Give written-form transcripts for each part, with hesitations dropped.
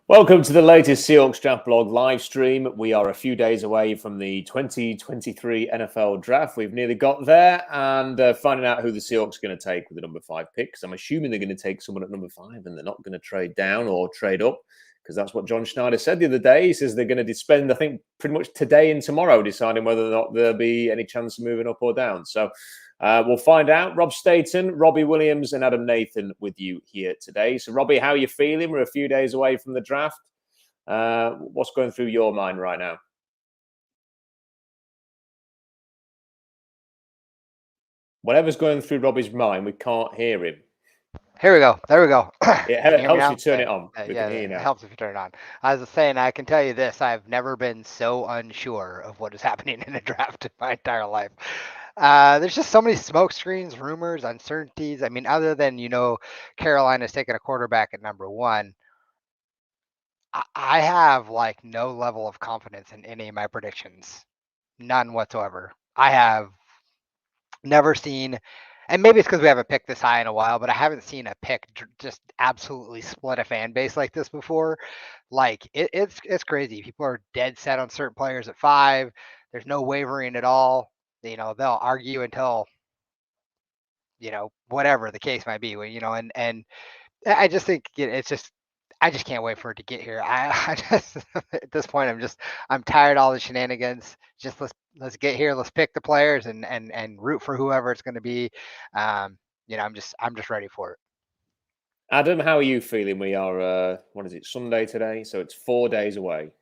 Welcome to the latest Seahawks Draft Blog live stream. We are a few days away from the 2023 NFL Draft. We've nearly got there and finding out who the Seahawks are going to take with the number 5 pick. Because I'm assuming they're going to take someone at number 5 and they're not going to trade down or trade up, because that's what John Schneider said the other day. He says they're going to spend, I think, pretty much today and tomorrow deciding whether or not there'll be any chance of moving up or down. So we'll find out. Rob Staton, Robbie Williams, and Adam Nathan with you here today. So, Robbie, how are you feeling? We're a few days away from the draft. What's going through your mind right now? Whatever's going through Robbie's mind, we can't hear him. Here we go. There we go. It helps if you turn it on. Yeah, it helps if you turn it on. I was saying, I can tell you this. I've never been so unsure of what is happening in a draft in my entire life. There's just so many smoke screens, rumors, uncertainties. I mean, other than, Carolina's taking a quarterback at number 1, I have like no level of confidence in any of my predictions. None whatsoever. I have never seen, and maybe it's because we haven't picked this high in a while, but I haven't seen a pick just absolutely split a fan base like this before. Like it's crazy. People are dead set on certain players at 5. There's no wavering at all. They'll argue until, whatever the case might be. And I just think it's just, I just can't wait for it to get here. I just at this point I'm tired of all the shenanigans. Just let's get here. Let's pick the players and root for whoever it's going to be. I'm just ready for it. Adam, how are you feeling? We are what is it, Sunday today? So it's 4 days away.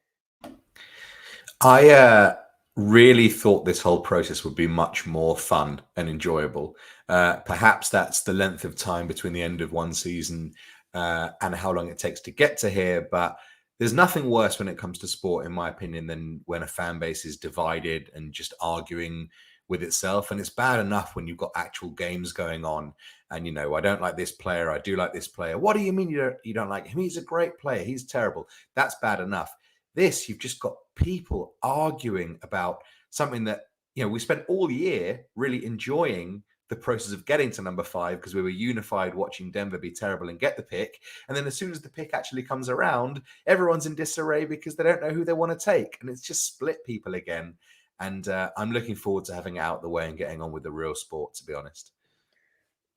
I really thought this whole process would be much more fun and enjoyable. Perhaps that's the length of time between the end of one season and how long it takes to get to here. But there's nothing worse when it comes to sport, in my opinion, than when a fan base is divided and just arguing with itself. And it's bad enough when you've got actual games going on and, I don't like this player, I do like this player. What do you mean you don't like him? He's a great player. He's terrible. That's bad enough. This, you've just got people arguing about something that, we spent all year really enjoying the process of getting to number 5 because we were unified watching Denver be terrible and get the pick. And then as soon as the pick actually comes around, everyone's in disarray because they don't know who they want to take. And it's just split people again. And I'm looking forward to having it out the way and getting on with the real sport, to be honest.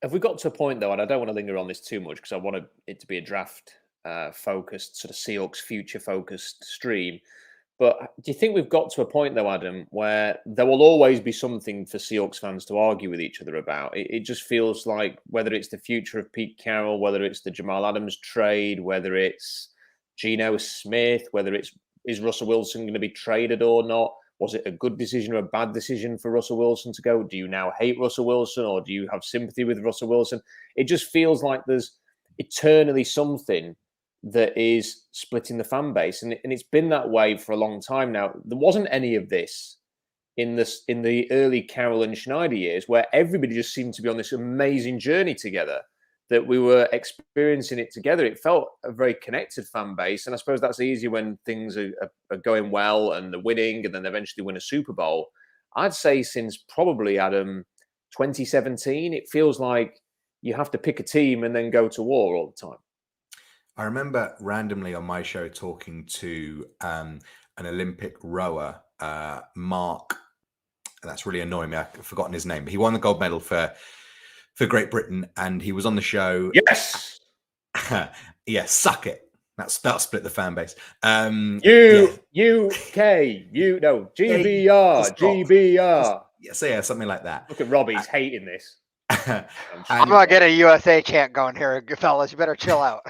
Have we got to a point, though, and I don't want to linger on this too much because I want it to be a draft focused, sort of Seahawks future focused stream. But do you think we've got to a point, though, Adam, where there will always be something for Seahawks fans to argue with each other about? It just feels like whether it's the future of Pete Carroll, whether it's the Jamal Adams trade, whether it's Geno Smith, whether is Russell Wilson going to be traded or not? Was it a good decision or a bad decision for Russell Wilson to go? Do you now hate Russell Wilson or do you have sympathy with Russell Wilson? It just feels like there's eternally something that is splitting the fan base. And it's been that way for a long time now. There wasn't any of this in the early Carroll and Schneider years where everybody just seemed to be on this amazing journey together, that we were experiencing it together. It felt a very connected fan base. And I suppose that's easier when things are going well and they're winning and then eventually win a Super Bowl. I'd say since probably, Adam, 2017, it feels like you have to pick a team and then go to war all the time. I remember randomly on my show talking to an Olympic rower, Mark. That's really annoying me. I've forgotten his name, but he won the gold medal for Great Britain, and he was on the show. Yes. Yeah, suck it. That split the fan base. UK, GBR, GBR. Yeah, something like that. Look at Robbie's hating this. I'm not getting a USA chant going here, fellas. You better chill out.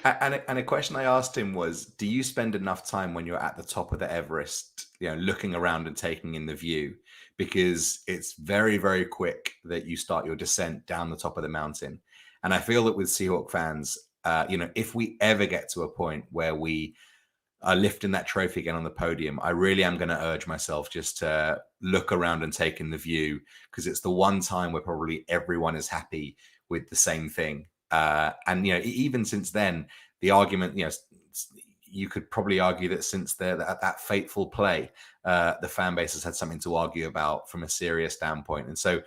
And a question I asked him was, do you spend enough time when you're at the top of the Everest, looking around and taking in the view? Because it's very, very quick that you start your descent down the top of the mountain. And I feel that with Seahawk fans, if we ever get to a point where we are lifting that trophy again on the podium, I really am going to urge myself just to look around and take in the view, because it's the one time where probably everyone is happy with the same thing. And even since then, the argument, you could probably argue that since that fateful play, the fan base has had something to argue about from a serious standpoint. And so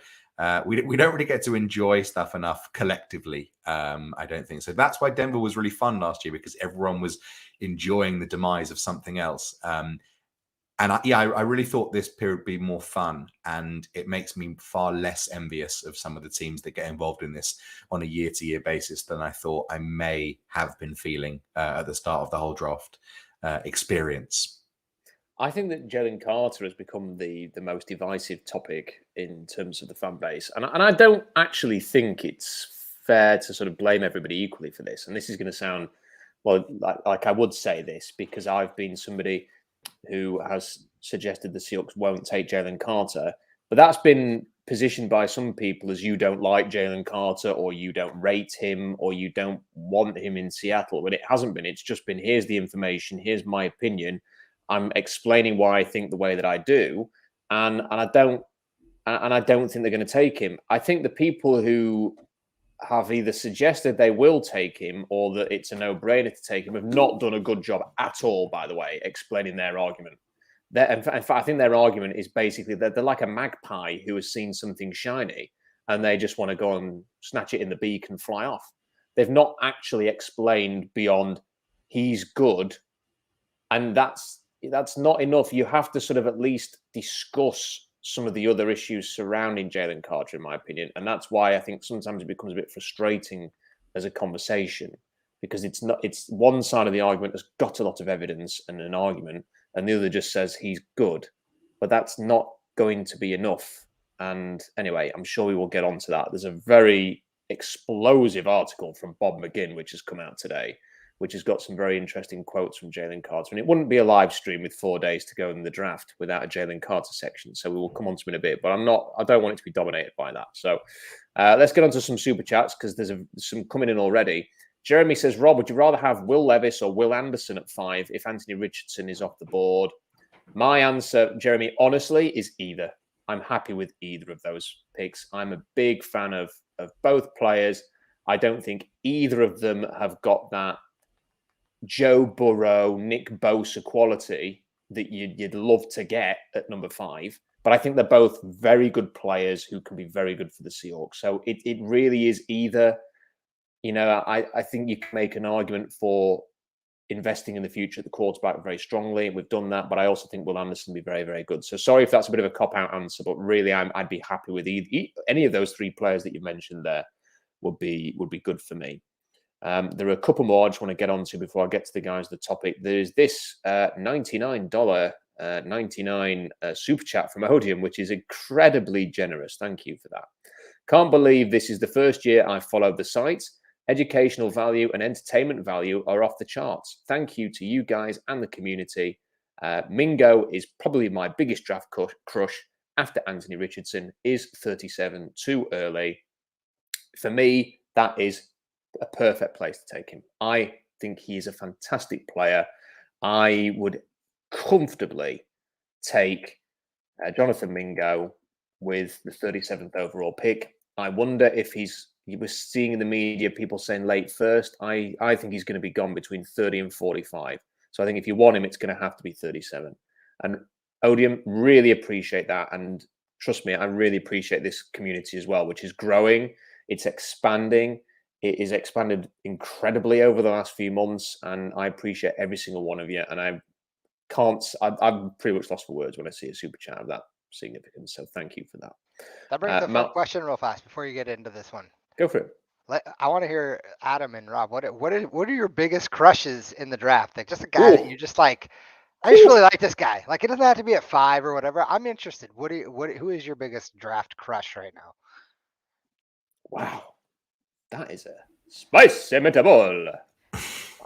We don't really get to enjoy stuff enough collectively. I don't think so. That's why Denver was really fun last year, because everyone was enjoying the demise of something else. I really thought this period would be more fun, and it makes me far less envious of some of the teams that get involved in this on a year-to-year basis than I thought I may have been feeling at the start of the whole draft experience. I think that Jalen Carter has become the most divisive topic in terms of the fan base. And I don't actually think it's fair to sort of blame everybody equally for this. And this is going to sound, well, like I would say this because I've been somebody who has suggested the Seahawks won't take Jalen Carter. But that's been positioned by some people as you don't like Jalen Carter, or you don't rate him, or you don't want him in Seattle. But it hasn't been. It's just been, here's the information, here's my opinion. I'm explaining why I think the way that I do, and I don't think they're going to take him. I think the people who have either suggested they will take him or that it's a no-brainer to take him have not done a good job at all, by the way, explaining their argument. In fact, I think their argument is basically that they're like a magpie who has seen something shiny and they just want to go and snatch it in the beak and fly off. They've not actually explained beyond he's good, and that's not enough. You have to sort of at least discuss some of the other issues surrounding Jalen Carter, in my opinion. And that's why I think sometimes it becomes a bit frustrating as a conversation, because it's one side of the argument has got a lot of evidence and an argument, and the other just says he's good. But that's not going to be enough. And anyway, I'm sure we will get onto that. There's a very explosive article from Bob McGinn, which has come out today, which has got some very interesting quotes from Jalen Carter. And it wouldn't be a live stream with 4 days to go in the draft without a Jalen Carter section. So we will come on to it in a bit, but I don't want it to be dominated by that. So let's get on to some super chats, because there's some coming in already. Jeremy says, Rob, would you rather have Will Levis or Will Anderson at 5 if Anthony Richardson is off the board? My answer, Jeremy, honestly, is either. I'm happy with either of those picks. I'm a big fan of both players. I don't think either of them have got that Joe Burrow, Nick Bosa quality that you'd love to get at number 5. But I think they're both very good players who can be very good for the Seahawks. So it really is either. You know, I think you can make an argument for investing in the future at the quarterback very strongly. We've done that, but I also think Will Anderson will be very, very good. So sorry if that's a bit of a cop-out answer, but really I'd be happy with any of those 3 players that you mentioned there would be good for me. There are a couple more I just want to get onto before I get to the guys of the topic. There's this $99.99 super chat from Odium, which is incredibly generous. Thank you for that. Can't believe this is the first year I've followed the site. Educational value and entertainment value are off the charts. Thank you to you guys and the community. Mingo is probably my biggest draft crush after Anthony Richardson is 37, too early. For me, that is a perfect place to take him. I think he is a fantastic player. I would comfortably take Jonathan Mingo with the 37th overall pick. I wonder if he was seeing in the media people saying late first. I think he's going to be gone between 30 and 45. So I think if you want him, it's going to have to be 37. And Odium, really appreciate that. And trust me, I really appreciate this community as well, which is growing. It's expanding. It is expanded incredibly over the last few months. And I appreciate every single one of you. And I'm pretty much lost for words when I see a super chat of that significance. So thank you for that. That brings up a question real fast before you get into this one. Go for it. I want to hear Adam and Rob. What are your biggest crushes in the draft? Like just a guy that you just like. I just really like this guy. Like it doesn't have to be at 5 or whatever. I'm interested. Who is your biggest draft crush right now? Wow, that is a spicy meatball.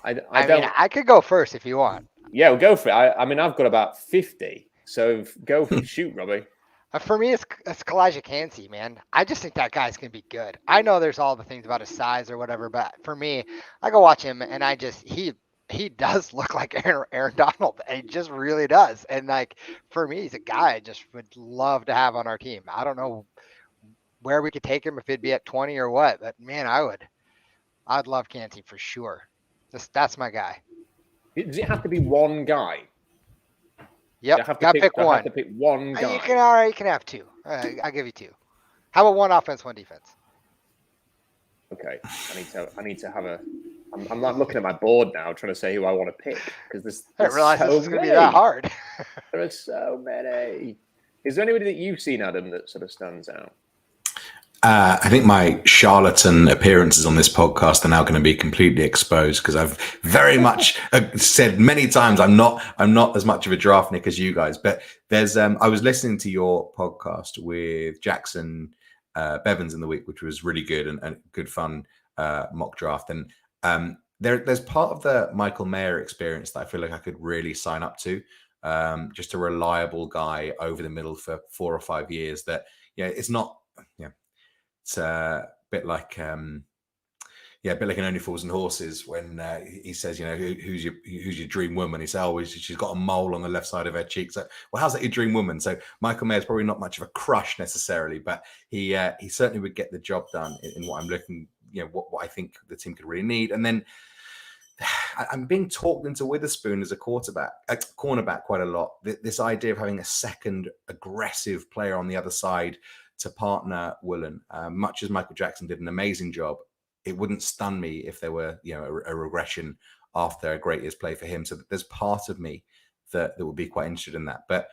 I could go first if you want. Yeah, we'll go for it. I mean, I've got about 50. So shoot, Robbie. For me, it's Kalijah Kancey, man. I just think that guy's going to be good. I know there's all the things about his size or whatever, but for me, I go watch him and he does look like Aaron Donald. He just really does. And like, for me, he's a guy I just would love to have on our team. I don't know where we could take him, if it'd be at 20 or what, but man, I'd love Kancey for sure. That's my guy. Does it have to be one guy? Yep, got to pick one. I have to pick one guy. You can have 2. I'll give you 2. How about one offense, one defense? Okay, I need to have a. I'm like looking at my board now, trying to say who I want to pick because I didn't realize so this was going to be many. that hard. There are so many. Is there anybody that you've seen, Adam, that sort of stands out? I think my charlatan appearances on this podcast are now going to be completely exposed because I've very much said many times I'm not as much of a draft nick as you guys. But there's I was listening to your podcast with Jackson Bevins in the week, which was really good and good fun mock draft. And there's part of the Michael Mayer experience that I feel like I could really sign up to. Just a reliable guy over the middle for 4 or 5 years. That it's not It's a bit like a bit like an Only Fools and Horses when he says, who's your dream woman? He says, oh, she's got a mole on the left side of her cheek. So, well, how's that your dream woman? So Michael Mayer's probably not much of a crush necessarily, but he certainly would get the job done in what I'm looking, what I think the team could really need. And then I'm being talked into Witherspoon as a cornerback quite a lot. This idea of having a second aggressive player on the other side to partner Woolen, much as Michael Jackson did an amazing job, it wouldn't stun me if there were, a regression after a great year's play for him. So there's part of me that would be quite interested in that. But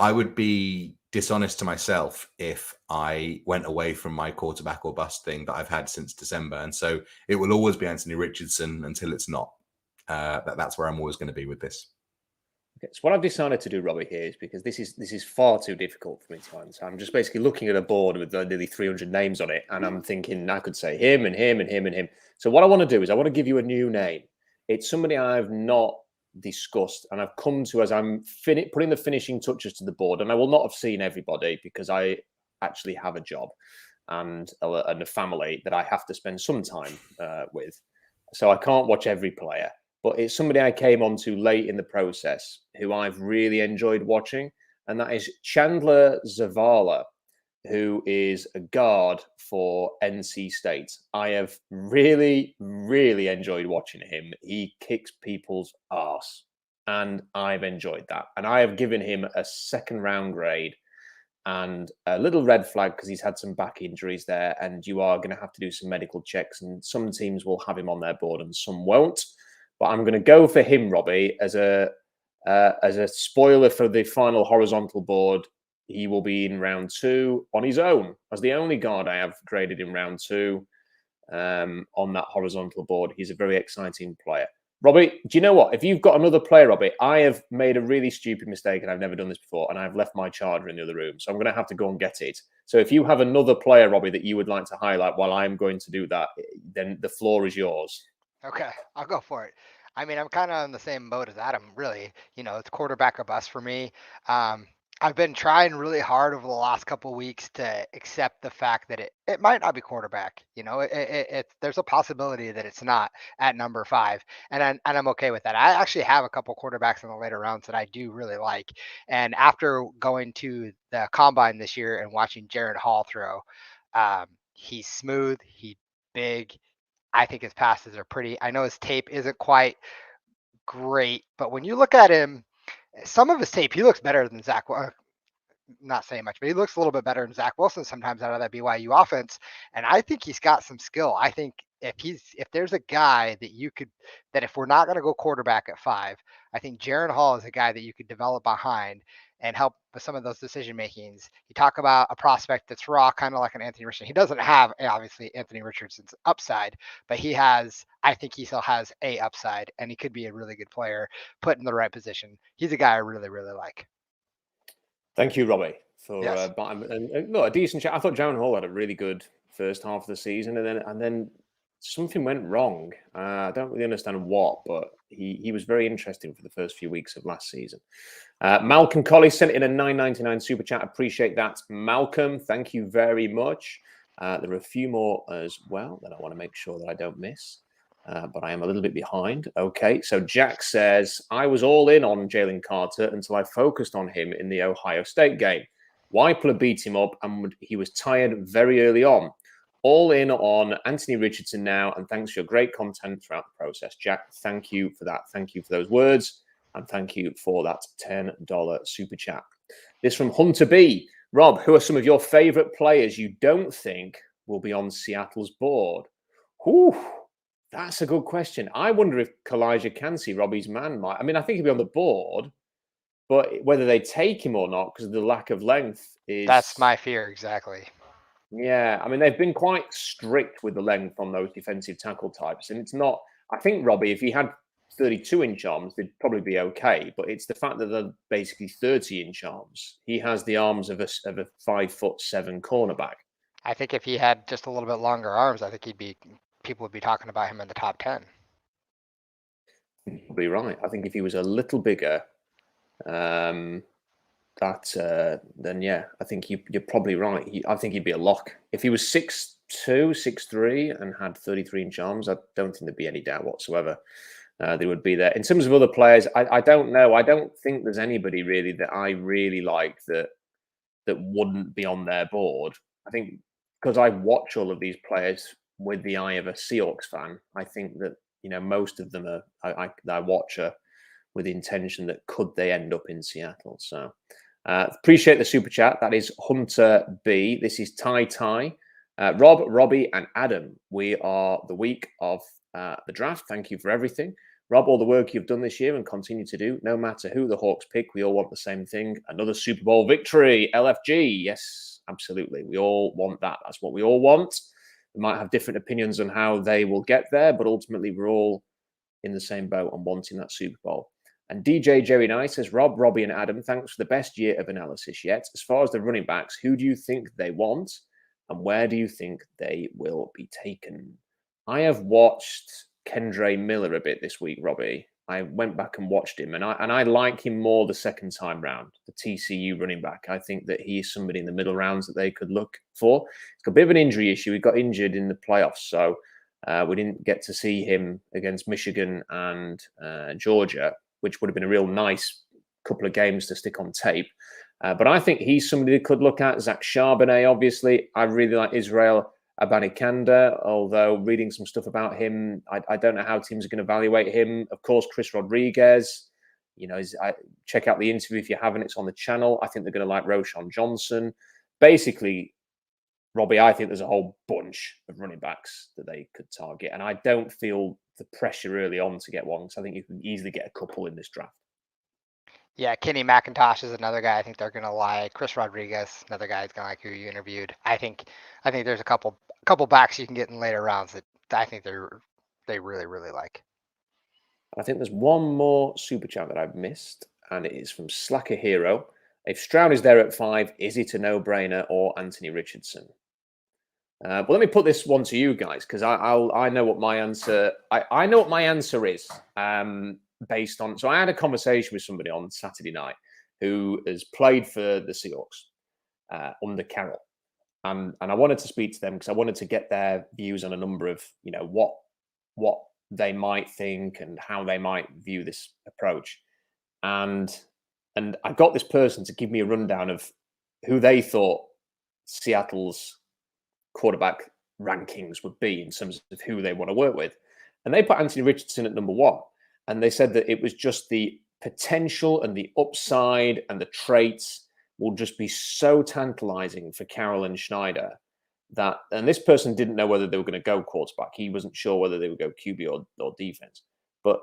I would be dishonest to myself if I went away from my quarterback or bust thing that I've had since December. And so it will always be Anthony Richardson until it's not. That's where I'm always going to be with this. Okay, so what I've decided to do, Robbie, here is because this is far too difficult for me to answer. I'm just basically looking at a board with nearly 300 names on it, and I'm thinking I could say him and him and him and him. So what I want to do is I want to give you a new name. It's somebody I've not discussed, and I've come to as I'm putting the finishing touches to the board, and I will not have seen everybody because I actually have a job and a family that I have to spend some time with. So I can't watch every player. But it's somebody I came onto late in the process who I've really enjoyed watching, and that is Chandler Zavala, who is a guard for NC State. I have really, really enjoyed watching him. He kicks people's arse, and I've enjoyed that. And I have given him a second-round grade and a little red flag because he's had some back injuries there, and you are going to have to do some medical checks, and some teams will have him on their board and some won't. But I'm going to go for him, Robbie, as a spoiler for the final horizontal board. He will be in round 2 on his own as the only guard I have graded in round 2 on that horizontal board. He's a very exciting player. Robbie, do you know what? If you've got another player, Robbie, I have made a really stupid mistake and I've never done this before, and I've left my charger in the other room. So I'm going to have to go and get it. So if you have another player, Robbie, that you would like to highlight while I'm going to do that, then the floor is yours. Okay, I'll go for it. I mean, I'm kind of in the same boat as Adam, really. It's quarterback or bust for me. I've been trying really hard over the last couple of weeks to accept the fact that it might not be quarterback. There's a possibility that it's not at number 5, and I'm okay with that. I actually have a couple quarterbacks in the later rounds that I do really like. And after going to the combine this year and watching Jared Hall throw, he's smooth, he's big. I think his passes are pretty. I know his tape isn't quite great, but when you look at him, some of his tape, he looks better than Zach. Not saying much, but he looks a little bit better than Zach Wilson sometimes out of that BYU offense. And I think he's got some skill. I think if there's a guy that if we're not going to go quarterback at 5, I think Jaron Hall is a guy that you could develop behind and help with some of those decision makings. You talk about a prospect that's raw, kind of like an Anthony Richardson. He doesn't have obviously Anthony Richardson's upside, but I think he still has a upside, and he could be a really good player put in the right position. He's a guy I really, really like. Thank you, Robbie, for yes. A decent chat. I thought Jaron Hall had a really good first half of the season, and then something went wrong. I don't really understand what, but he was very interesting for the first few weeks of last season. Malcolm Colley sent in a $9.99 super chat. Appreciate that, Malcolm. Thank you very much. There are a few more as well that I want to make sure that I don't miss. But I am a little bit behind. Okay, so Jack says, I was all in on Jalen Carter until I focused on him in the Ohio State game. Weipler beat him up and he was tired very early on. All in on Anthony Richardson now, and thanks for your great content throughout the process. Jack, thank you for that. Thank you for those words, and thank you for that $10 super chat. This from Hunter B. Rob, who are some of your favourite players you don't think will be on Seattle's board? Whew, that's a good question. I wonder if Kalijah Cansey, Robbie's man, might. I mean, I think he'll be on the board, but whether they take him or not because of the lack of length is... That's my fear, exactly. Yeah, I mean, they've been quite strict with the length on those defensive tackle types. And it's not... I think, Robbie, if he had 32-inch arms, they'd probably be okay. But it's the fact that they're basically 30-inch arms. He has the arms of a 5'7" cornerback. I think if he had just a little bit longer arms, I think people would be talking about him in the top 10. You'll be right. I think if he was a little bigger, then yeah, I think you're probably right. I think he'd be a lock. If he was 6'2", 6'3", and had 33-inch arms, I don't think there'd be any doubt whatsoever. They would be there. In terms of other players, I don't know. I don't think there's anybody really that I really like that wouldn't be on their board. I think because I watch all of these players with the eye of a Seahawks fan, I think that most of them I watch with the intention that could they end up in Seattle. So appreciate the super chat. That is Hunter B. This is Ty. Rob, Robbie, and Adam. We are the week of the draft. Thank you for everything. Rob, all the work you've done this year and continue to do, no matter who the Hawks pick, we all want the same thing. Another Super Bowl victory, LFG. Yes, absolutely. We all want that. That's what we all want. We might have different opinions on how they will get there, but ultimately we're all in the same boat on wanting that Super Bowl. And DJ Jerry Knight says, Rob, Robbie, and Adam, thanks for the best year of analysis yet. As far as the running backs, who do you think they want and where do you think they will be taken? I have watched Kendre Miller a bit this week, Robbie. I went back and watched him, and I like him more the second time round, the TCU running back. I think that he is somebody in the middle rounds that they could look for. He's got a bit of an injury issue. He got injured in the playoffs, so we didn't get to see him against Michigan and Georgia, which would have been a real nice couple of games to stick on tape. But I think he's somebody they could look at. Zach Charbonnet, obviously. I really like Israel Abanikanda, although reading some stuff about him, I don't know how teams are going to evaluate him. Of course, Chris Rodriguez, check out the interview if you haven't. It's on the channel. I think they're going to like Roschon Johnson. Basically, Robbie, I think there's a whole bunch of running backs that they could target. And I don't feel the pressure early on to get one. So I think you can easily get a couple in this draft. Yeah, Kenny McIntosh is another guy I think they're gonna like. Chris Rodriguez, another guy who's gonna like who you interviewed. I think there's a couple backs you can get in later rounds that I think they really, really like. I think there's one more super chat that I've missed, and it is from Slacker Hero. If Stroud is there at 5, is it a no-brainer or Anthony Richardson? Well, let me put this one to you guys because I know what my answer. I know what my answer is. Based on, so I had a conversation with somebody on Saturday night who has played for the Seahawks under Carroll, and I wanted to speak to them because I wanted to get their views on a number of what they might think and how they might view this approach, and I got this person to give me a rundown of who they thought Seattle's quarterback rankings would be in terms of who they want to work with, and they put Anthony Richardson at number 1. And they said that it was just the potential and the upside and the traits will just be so tantalizing for Carroll and Schneider that, and this person didn't know whether they were going to go quarterback. He wasn't sure whether they would go QB or defense. But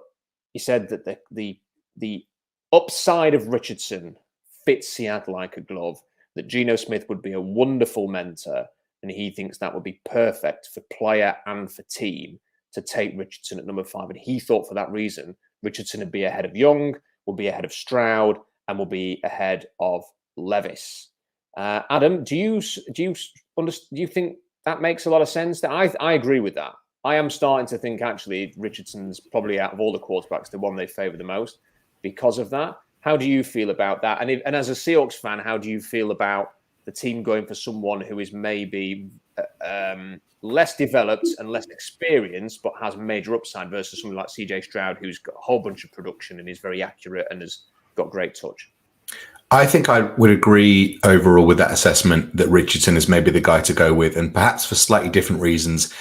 he said that the upside of Richardson fits Seattle like a glove, that Geno Smith would be a wonderful mentor, and he thinks that would be perfect for player and for team to take Richardson at number 5. And he thought for that reason, Richardson would be ahead of Young, will be ahead of Stroud, and will be ahead of Levis. Adam, do you think that makes a lot of sense? I agree with that. I am starting to think actually Richardson's probably out of all the quarterbacks the one they favor the most because of that. How do you feel about that? And as a Seahawks fan, how do you feel about the team going for someone who is maybe less developed and less experienced, but has major upside versus someone like CJ Stroud, who's got a whole bunch of production and is very accurate and has got great touch? I think I would agree overall with that assessment that Richardson is maybe the guy to go with, and perhaps for slightly different reasons.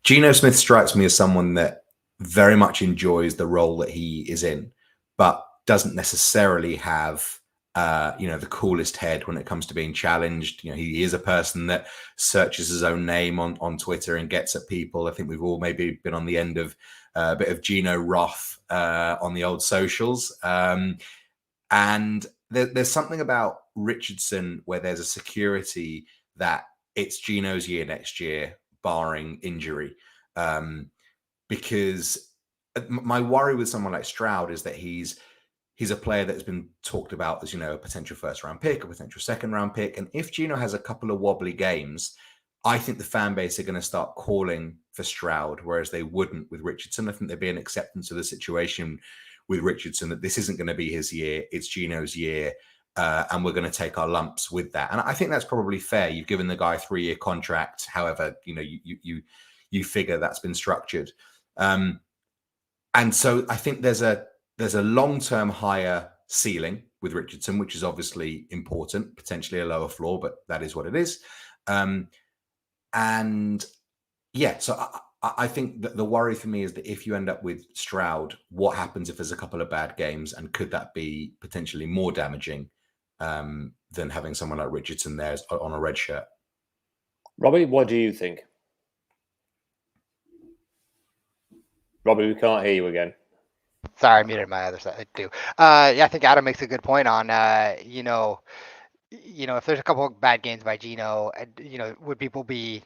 Geno Smith strikes me as someone that very much enjoys the role that he is in, but doesn't necessarily have the coolest head when it comes to being challenged. He is a person that searches his own name on Twitter and gets at people. I think we've all maybe been on the end of a bit of Gino Roth on the old socials. And there's something about Richardson where there's a security that it's Gino's year next year, barring injury. Because my worry with someone like Stroud is that he's a player that's been talked about as, a potential first-round pick, a potential second-round pick. And if Gino has a couple of wobbly games, I think the fan base are going to start calling for Stroud, whereas they wouldn't with Richardson. I think there'd be an acceptance of the situation with Richardson that this isn't going to be his year, it's Gino's year, and we're going to take our lumps with that. And I think that's probably fair. You've given the guy a 3-year contract, however, you figure that's been structured. And so I think there's a long-term higher ceiling with Richardson, which is obviously important, potentially a lower floor, but that is what it is. And yeah, so I think that the worry for me is that if you end up with Stroud, what happens if there's a couple of bad games, and could that be potentially more damaging than having someone like Richardson there on a red shirt? Robbie, what do you think? Robbie, we can't hear you again. Sorry, I muted my other side too. I think Adam makes a good point on, if there's a couple of bad games by Gino, would people be,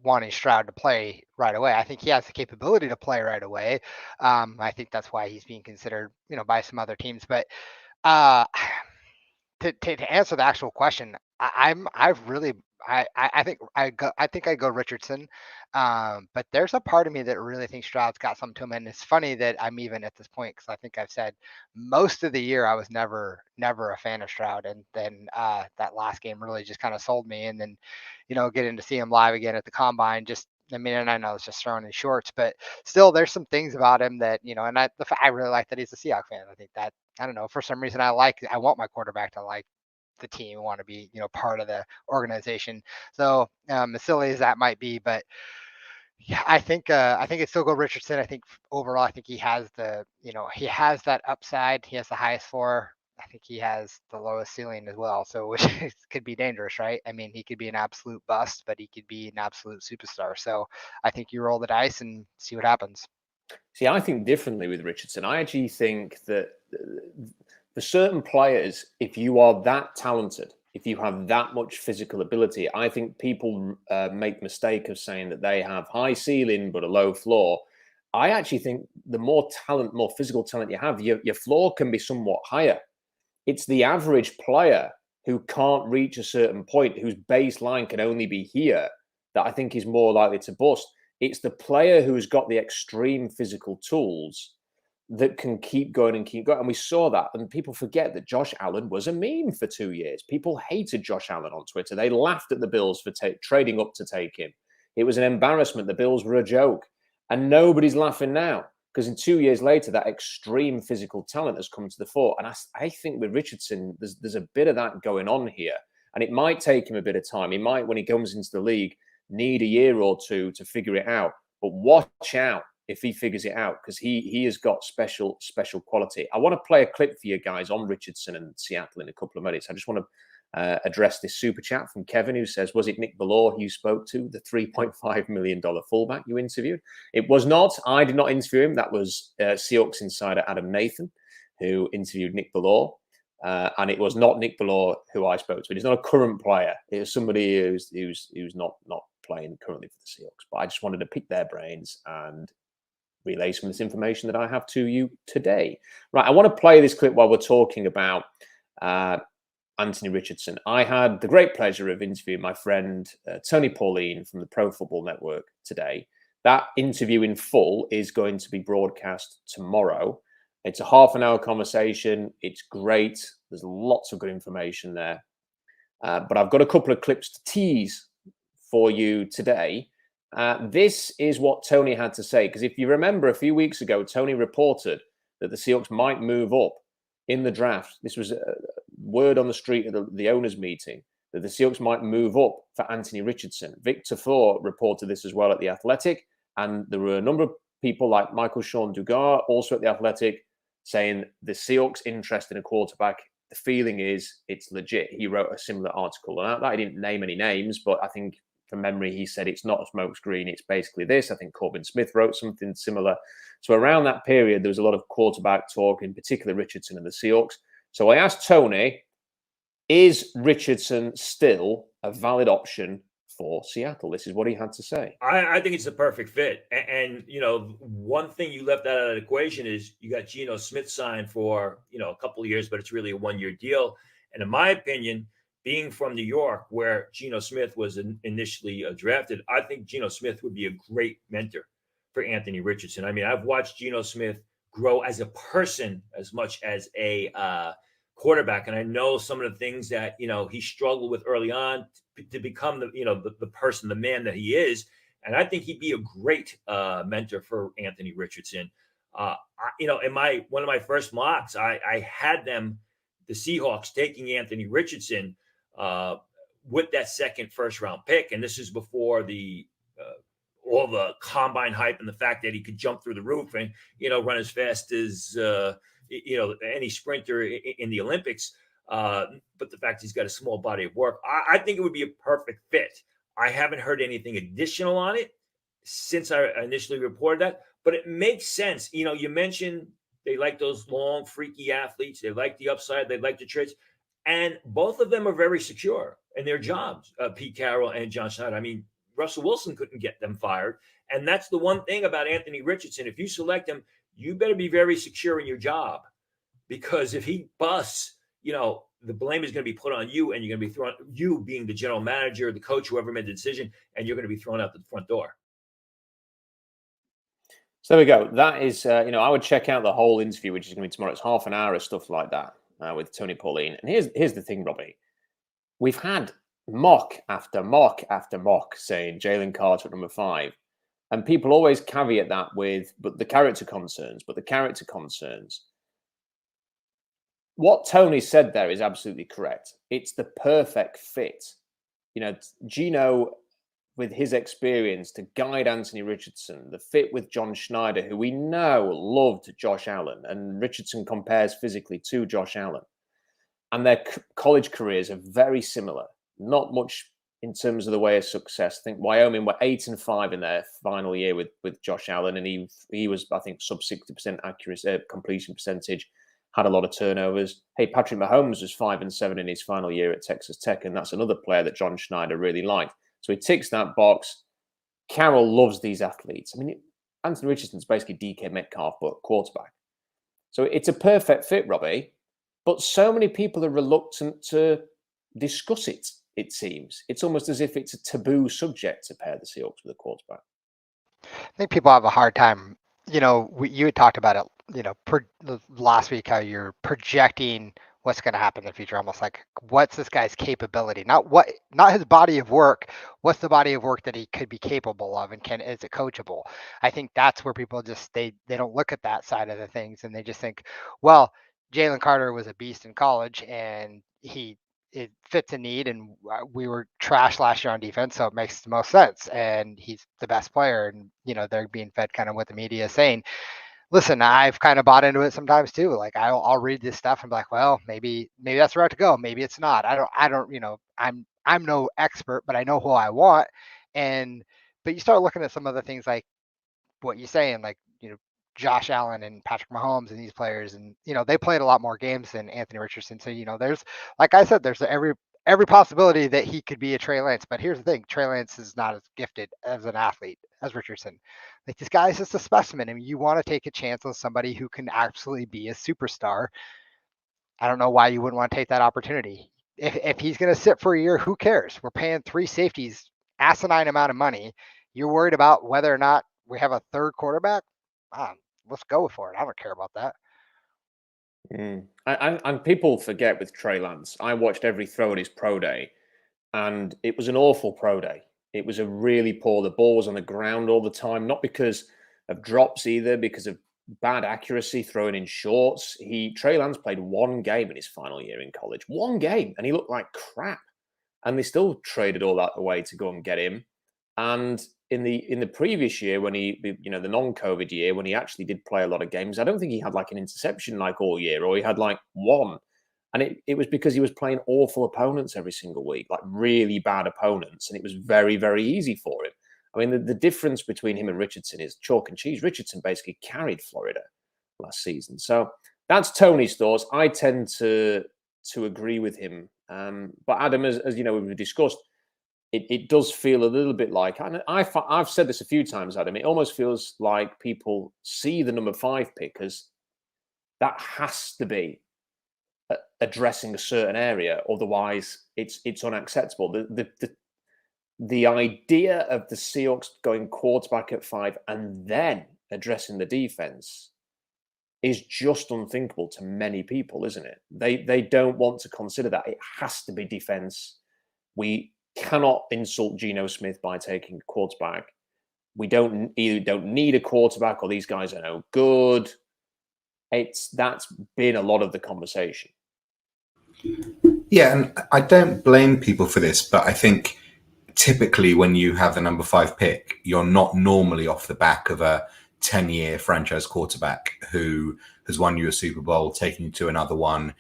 wanting Stroud to play right away? I think he has the capability to play right away. I think that's why he's being considered, by some other teams. But to answer the actual question, I think I go Richardson, but there's a part of me that really thinks Stroud's got something to him, and it's funny that I'm even at this point because I think I've said most of the year I was never a fan of Stroud, and then that last game really just kind of sold me, and then getting to see him live again at the combine and I know it's just throwing in shorts, but still there's some things about him that and I really like that he's a Seahawks fan. I think that I don't know, for some reason I want my quarterback to like the team, want to be part of the organization. So as silly as that might be, but yeah, I think it's still go Richardson. I think overall, I think he has he has that upside. He has the highest floor. I think he has the lowest ceiling as well. So which could be dangerous, right? I mean, he could be an absolute bust, but he could be an absolute superstar. So I think you roll the dice and see what happens. See, I think differently with Richardson. I actually think that for certain players, if you are that talented, if you have that much physical ability, I think people make the mistake of saying that they have high ceiling but a low floor. I actually think the more talent, more physical talent you have, your floor can be somewhat higher. It's the average player who can't reach a certain point, whose baseline can only be here, that I think is more likely to bust. It's the player who's got the extreme physical tools that can keep going and keep going. And we saw that. And people forget that Josh Allen was a meme for 2 years. People hated Josh Allen on Twitter. They laughed at the Bills for trading up to take him. It was an embarrassment. The Bills were a joke. And nobody's laughing now because in 2 years later, that extreme physical talent has come to the fore. And I think with Richardson, there's a bit of that going on here. And it might take him a bit of time. He might, when he comes into the league, need a year or two to figure it out. But watch out if he figures it out, because he has got special quality. I want to play a clip for you guys on Richardson and Seattle in a couple of minutes. I just want to address this super chat from Kevin, who says, was it Nick Ballore you spoke to, the $3.5 million fullback you interviewed? It was not. I did not interview him. That was Seahawks insider Adam Nathan, who interviewed Nick Ballore. And it was not Nick Ballore who I spoke to. He's not a current player. It was somebody who's not playing currently for the Seahawks. But I just wanted to pick their brains and relay some of this information that I have to you today. Right, I want to play this clip while we're talking about Anthony Richardson. I had the great pleasure of interviewing my friend Tony Pauline from the Pro Football Network today. That interview in full is going to be broadcast tomorrow. It's a half-an-hour conversation. It's great. There's lots of good information there. But I've got a couple of clips to tease for you today. This is what Tony had to say, because if you remember a few weeks ago, Tony reported that the Seahawks might move up in the draft. This was a word on the street at the owners' meeting, that the Seahawks might move up for Anthony Richardson. Victor Thor reported this as well at The Athletic, and there were a number of people like Michael Sean Dugar, also at The Athletic, saying the Seahawks' interest in a quarterback, the feeling is it's legit. He wrote a similar article on that. He didn't name any names, but I think from memory, he said it's not a smokescreen. It's basically this. I think Corbin Smith wrote something similar. So around that period, there was a lot of quarterback talk, in particular Richardson and the Seahawks. So I asked Tony, is Richardson still a valid option for Seattle? This is what he had to say. I think it's the perfect fit. And, you know, one thing you left out of that equation is you got Geno Smith signed for, you know, a couple of years, but it's really a one-year deal. And in my opinion, being from New York, where Geno Smith was initially drafted, I think Geno Smith would be a great mentor for Anthony Richardson. I mean, I've watched Geno Smith grow as a person as much as a quarterback, and I know some of the things that, you know, he struggled with early on to become the, you know, the person, the man that he is. And I think he'd be a great mentor for Anthony Richardson. You know, in one of my first mocks, I had them, the Seahawks, taking Anthony Richardson with that second first round pick. And this is before all the combine hype and the fact that he could jump through the roof and, you know, run as fast as, you know, any sprinter in the Olympics. But the fact he's got a small body of work, I think it would be a perfect fit. I haven't heard anything additional on it since I initially reported that, but it makes sense. You know, you mentioned they like those long, freaky athletes. They like the upside. They like the traits. And both of them are very secure in their jobs, Pete Carroll and John Schneider. I mean, Russell Wilson couldn't get them fired. And that's the one thing about Anthony Richardson. If you select him, you better be very secure in your job, because if he busts, you know, the blame is going to be put on you, and you're going to be thrown, you being the general manager, the coach, whoever made the decision, and you're going to be thrown out the front door. So there we go. That is, you know, I would check out the whole interview, which is going to be tomorrow. It's half an hour of stuff like that with Tony Pauline. And here's the thing, Robbie. We've had mock after mock after mock saying Jalen Carter at number 5. And people always caveat that with, but the character concerns. What Tony said there is absolutely correct. It's the perfect fit. You know, Geno, with his experience to guide Anthony Richardson, the fit with John Schneider, who we know loved Josh Allen, and Richardson compares physically to Josh Allen. And their college careers are very similar. Not much in terms of the way of success. I think Wyoming were 8-5 in their final year with Josh Allen, and he was, I think, sub 60% accuracy completion percentage, had a lot of turnovers. Hey, Patrick Mahomes was 5-7 in his final year at Texas Tech, and that's another player that John Schneider really liked. So he ticks that box. Carroll loves these athletes. I mean, Anthony Richardson's basically DK Metcalf, but quarterback. So it's a perfect fit, Robbie. But so many people are reluctant to discuss it, it seems. It's almost as if it's a taboo subject to pair the Seahawks with a quarterback. I think people have a hard time. You know, you had talked about it, you know, last week, how you're projecting what's going to happen in the future, almost like, what's this guy's capability? Not his body of work. What's the body of work that he could be capable of, and is it coachable? I think that's where people just they don't look at that side of the things, and they just think, well, Jalen Carter was a beast in college, and it fits a need, and we were trash last year on defense, so it makes the most sense, and he's the best player. And, you know, they're being fed kind of what the media is saying. Listen, I've kind of bought into it sometimes too. Like, I'll read this stuff and be like, well, maybe that's the route to go. Maybe it's not. I don't, you know, I'm no expert, but I know who I want. But you start looking at some of the things like what you're saying, like, you know, Josh Allen and Patrick Mahomes and these players, and, you know, they played a lot more games than Anthony Richardson. So, you know, there's, like I said, there's every possibility that he could be a Trey Lance. But here's the thing: Trey Lance is not as gifted as an athlete as Richardson. Like, this guy is just a specimen. I mean, you want to take a chance on somebody who can absolutely be a superstar. I don't know why you wouldn't want to take that opportunity. If he's going to sit for a year, who cares? We're paying 3 safeties asinine amount of money. You're worried about whether or not we have a third quarterback? Let's go for it. I don't care about that. And people forget with Trey Lance, I watched every throw at his pro day, and it was an awful pro day. It was a really poor. The ball was on the ground all the time, not because of drops either, because of bad accuracy, throwing in shorts. Trey Lance played 1 game in his final year in college. 1 game, and he looked like crap. And they still traded all that away to go and get him. And in the previous year, when he, you know, the non-COVID year, when he actually did play a lot of games, I don't think he had like an interception like all year, or he had like 1. And it was because he was playing awful opponents every single week, like really bad opponents. And it was very, very easy for him. I mean, the difference between him and Richardson is chalk and cheese. Richardson basically carried Florida last season. So that's Tony's thoughts. I tend to agree with him. But Adam, as you know, we've discussed, it does feel a little bit like, and I've said this a few times, Adam, it almost feels like people see the number 5 pick as that has to be addressing a certain area, otherwise it's unacceptable. The idea of the Seahawks going quarterback at 5 and then addressing the defense is just unthinkable to many people, isn't it? They don't want to consider that. It has to be defense. We cannot insult Geno Smith by taking a quarterback. We don't need a quarterback, or these guys are no good. That's been a lot of the conversation. Yeah, and I don't blame people for this, but I think typically when you have the number 5 pick, you're not normally off the back of a 10-year franchise quarterback who has won you a Super Bowl, taken you to another one,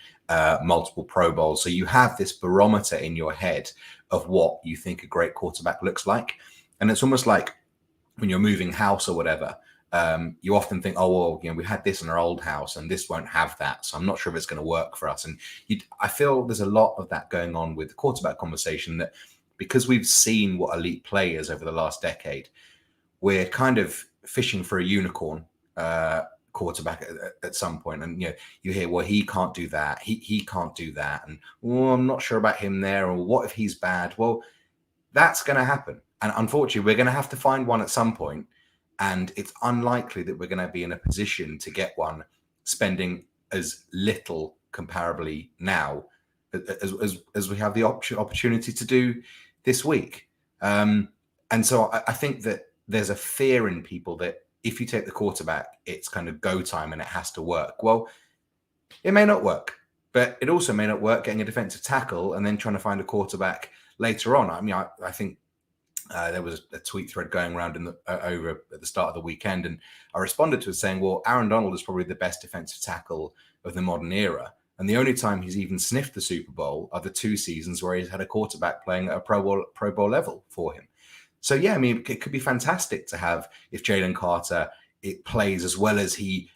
multiple Pro Bowls. So you have this barometer in your head of what you think a great quarterback looks like. And it's almost like when you're moving house or whatever, you often think, oh, well, you know, we had this in our old house and this won't have that. So I'm not sure if it's going to work for us. And I feel there's a lot of that going on with the quarterback conversation, that because we've seen what elite players over the last decade, we're kind of fishing for a unicorn quarterback at some point. And, you know, you hear, well, he can't do that. He can't do that. And, well, I'm not sure about him there. Or what if he's bad? Well, that's going to happen. And unfortunately, we're going to have to find one at some point. And it's unlikely that we're going to be in a position to get one spending as little comparably now as we have the opportunity to do this week. And so I think that there's a fear in people that if you take the quarterback, it's kind of go time and it has to work. Well, it may not work, but it also may not work getting a defensive tackle and then trying to find a quarterback later on. I mean, I think there was a tweet thread going around over at the start of the weekend, and I responded to it saying, well, Aaron Donald is probably the best defensive tackle of the modern era. And the only time he's even sniffed the Super Bowl are the 2 seasons where he's had a quarterback playing at a Pro Bowl level for him. So, yeah, I mean, it could be fantastic to have, if Jalen Carter, it plays as well as he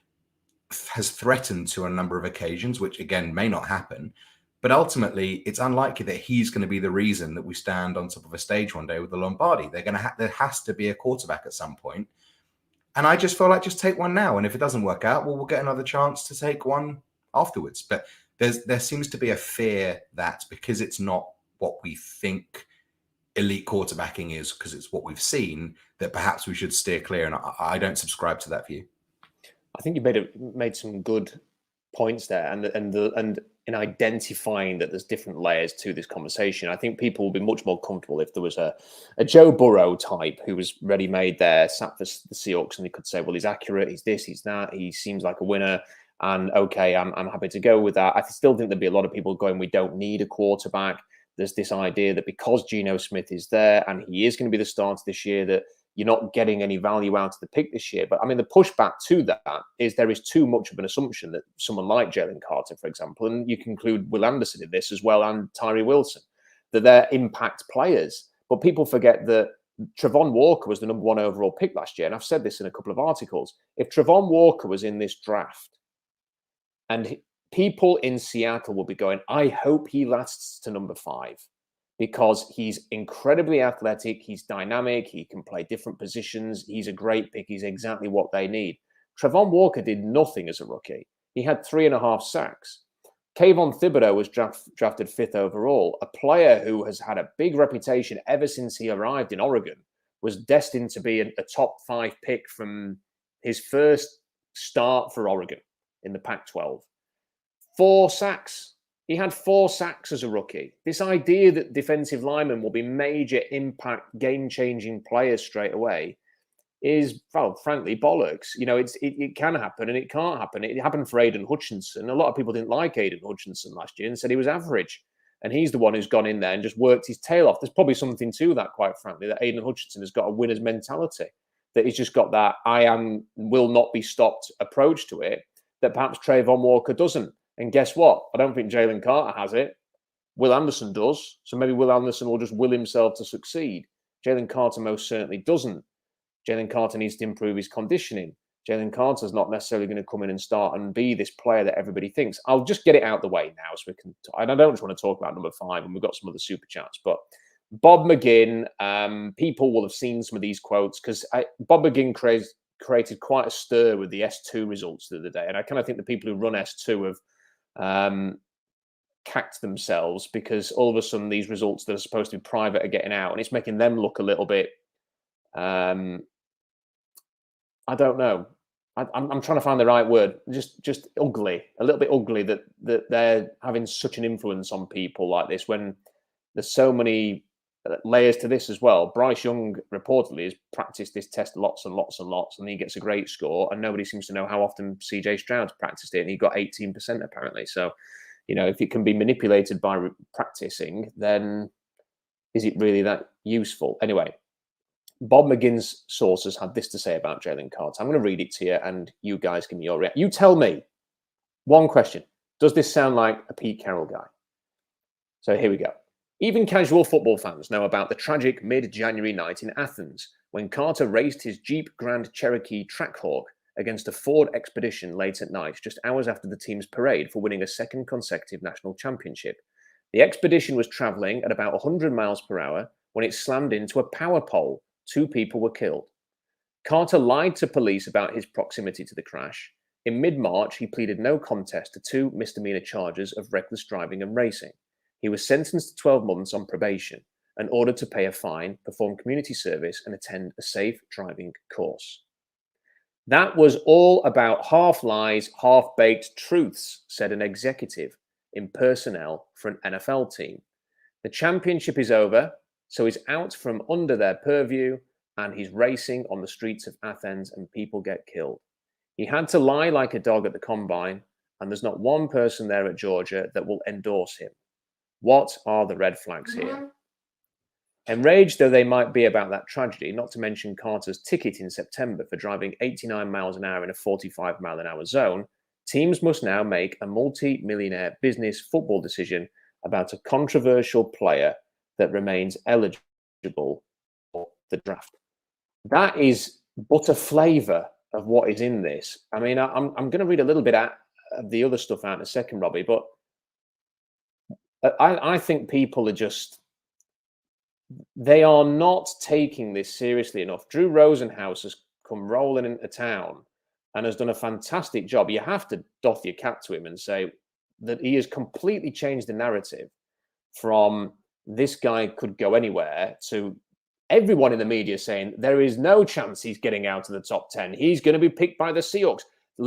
has threatened to a number of occasions, which, again, may not happen. But ultimately, it's unlikely that he's going to be the reason that we stand on top of a stage one day with the Lombardi. There has to be a quarterback at some point. And I just feel like just take one now. And if it doesn't work out, well, we'll get another chance to take one afterwards. But there seems to be a fear that because it's not what we think elite quarterbacking is, because it's what we've seen, that perhaps we should steer clear. And I don't subscribe to that view. I think you made some good points there, and in identifying that there's different layers to this conversation. I think people would be much more comfortable if there was a Joe Burrow type who was ready-made there, sat for the Seahawks, and he could say, well, he's accurate, he's this, he's that, he seems like a winner, and okay, I'm happy to go with that. I still think there'd be a lot of people going, we don't need a quarterback. There's this idea that because Geno Smith is there and he is going to be the starter this year, that you're not getting any value out of the pick this year. But I mean, the pushback to that is there is too much of an assumption that someone like Jalen Carter, for example, and you can include Will Anderson in this as well, and Tyree Wilson, that they're impact players. But people forget that Travon Walker was the number 1 overall pick last year. And I've said this in a couple of articles. If Travon Walker was in this draft, and people in Seattle will be going, I hope he lasts to number 5. Because he's incredibly athletic, he's dynamic, he can play different positions, he's a great pick, he's exactly what they need. Travon Walker did nothing as a rookie. He had 3.5 sacks. Kayvon Thibodeau was drafted 5th overall, a player who has had a big reputation ever since he arrived in Oregon, was destined to be a top 5 pick from his first start for Oregon in the Pac-12. 4 sacks. He had 4 sacks as a rookie. This idea that defensive linemen will be major impact, game-changing players straight away is, well, frankly, bollocks. You know, it can happen and it can't happen. It happened for Aiden Hutchinson. A lot of people didn't like Aiden Hutchinson last year and said he was average. And he's the one who's gone in there and just worked his tail off. There's probably something to that, quite frankly, that Aiden Hutchinson has got a winner's mentality, that he's just got that will not be stopped approach to it, that perhaps Travon Walker doesn't. And guess what? I don't think Jalen Carter has it. Will Anderson does. So maybe Will Anderson will just will himself to succeed. Jalen Carter most certainly doesn't. Jalen Carter needs to improve his conditioning. Jalen Carter's not necessarily going to come in and start and be this player that everybody thinks. I'll just get it out the way now so we can. And I don't just want to talk about number 5, and we've got some other super chats. But Bob McGinn, people will have seen some of these quotes because Bob McGinn created quite a stir with the S2 results the other day. And I kind of think the people who run S2 have cacked themselves because all of a sudden these results that are supposed to be private are getting out, and it's making them look a little bit. I don't know. I'm trying to find the right word. Just ugly, a little bit ugly that they're having such an influence on people like this when there's so many layers to this as well. Bryce Young reportedly has practiced this test lots and lots and lots, and he gets a great score. And nobody seems to know how often CJ Stroud's practiced it, and he got 18% apparently. So, if it can be manipulated by practicing, then is it really that useful? Anyway. Bob McGinn's sources had this to say about Jalen Carter. I'm going to read it to you, and you guys give me your reaction. You tell me. One question. Does this sound like a Pete Carroll guy? So here we go. Even casual football fans know about the tragic mid-January night in Athens when Carter raced his Jeep Grand Cherokee Trackhawk against a Ford Expedition late at night, just hours after the team's parade for winning a second consecutive national championship. The Expedition was traveling at about 100 miles per hour when it slammed into a power pole. 2 people were killed. Carter lied to police about his proximity to the crash. In mid-March, he pleaded no contest to 2 misdemeanor charges of reckless driving and racing. He was sentenced to 12 months on probation and ordered to pay a fine, perform community service, and attend a safe driving course. That was all about half lies, half-baked truths, said an executive in personnel for an NFL team. The championship is over, so he's out from under their purview, and he's racing on the streets of Athens, and people get killed. He had to lie like a dog at the combine, and there's not one person there at Georgia that will endorse him. What are the red flags here? Enraged though they might be about that tragedy, not to mention Carter's ticket in September for driving 89 miles an hour in a 45 mile an hour zone, teams must now make a multi-millionaire business football decision about a controversial player that remains eligible for the draft. That is but a flavour of what is in this. I mean, I'm going to read a little bit of the other stuff out in a second, Robbie, but I think people are just, they are not taking this seriously enough. Drew Rosenhaus has come rolling into town and has done a fantastic job. You have to doff your cap to him and say that he has completely changed the narrative from this guy could go anywhere to everyone in the media saying there is no chance he's getting out of the top 10. He's going to be picked by the Seahawks.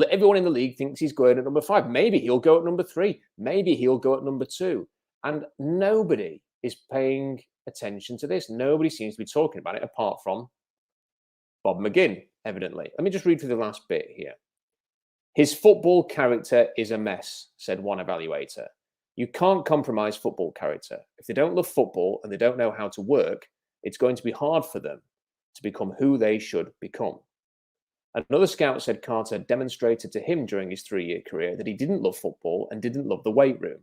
Everyone in the league thinks he's going at number 5. Maybe he'll go at number 3. Maybe he'll go at number 2. And nobody is paying attention to this. Nobody seems to be talking about it apart from Bob McGinn, evidently. Let me just read through the last bit here. His football character is a mess, said one evaluator. You can't compromise football character. If they don't love football and they don't know how to work, it's going to be hard for them to become who they should become. Another scout said Carter demonstrated to him during his 3-year career that he didn't love football and didn't love the weight room.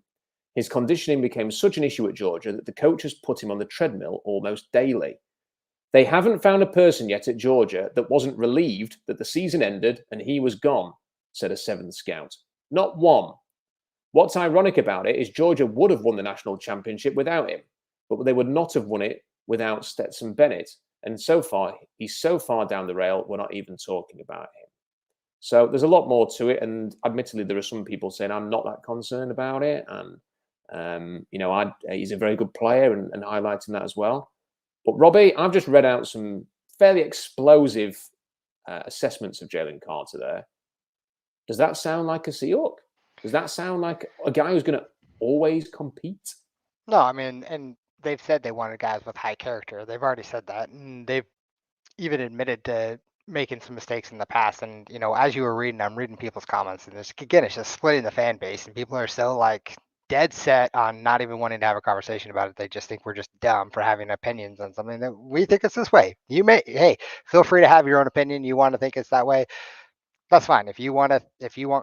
His conditioning became such an issue at Georgia that the coaches put him on the treadmill almost daily. They haven't found a person yet at Georgia that wasn't relieved that the season ended and he was gone, said a 7th scout. Not one. What's ironic about it is Georgia would have won the national championship without him, but they would not have won it without Stetson Bennett. And so far, he's so far down the rail, we're not even talking about him. So there's a lot more to it. And admittedly, there are some people saying I'm not that concerned about it. And, he's a very good player and highlighting that as well. But Robbie, I've just read out some fairly explosive assessments of Jalen Carter there. Does that sound like a Seahawk? Does that sound like a guy who's going to always compete? No, I mean, and they've said they wanted guys with high character. They've already said that. And they've even admitted to making some mistakes in the past. And, as you were reading, I'm reading people's comments. And it's just splitting the fan base. And people are so dead set on not even wanting to have a conversation about it. They just think we're just dumb for having opinions on something that we think it's this way. Feel free to have your own opinion. You want to think it's that way. That's fine. If you want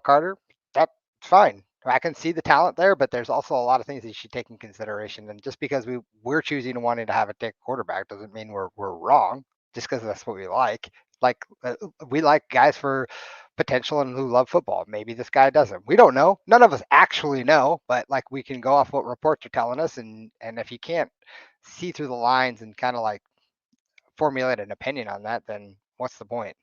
Carter, that's fine. I can see the talent there, but there's also a lot of things that you should take in consideration. And just because we're choosing and wanting to have a take quarterback doesn't mean we're wrong. Just because that's what we like. We like guys for potential and who love football. Maybe this guy doesn't. We don't know. None of us actually know, but like we can go off what reports are telling us. And if you can't see through the lines and kind of like formulate an opinion on that, then what's the point?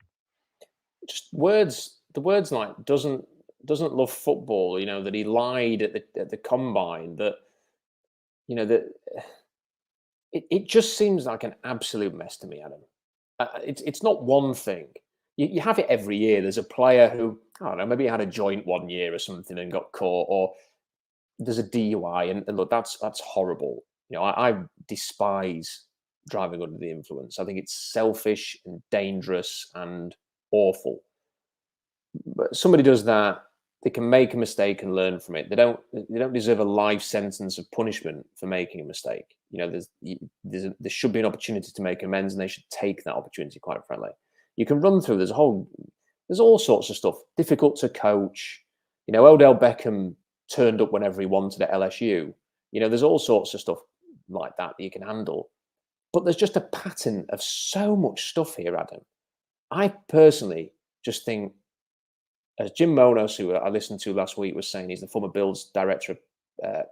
Just words. The words like doesn't love football. You know, that he lied at the combine. That, you know, that it just seems like an absolute mess to me, Adam. It's not one thing. You have it every year. There's a player who, I don't know, maybe had a joint one year or something and got caught, or there's a DUI, and look, that's horrible. You know, I despise driving under the influence. I think it's selfish and dangerous and awful. But somebody does that, they can make a mistake and learn from it. They don't deserve a life sentence of punishment for making a mistake. You know, there should be an opportunity to make amends, and they should take that opportunity, quite frankly. You can run through. There's all sorts of stuff. Difficult to coach. You know, Odell Beckham turned up whenever he wanted at LSU. You know, there's all sorts of stuff like that you can handle. But there's just a pattern of so much stuff here, Adam. I personally just think, as Jim Monos, who I listened to last week, was saying, he's the former Bills director of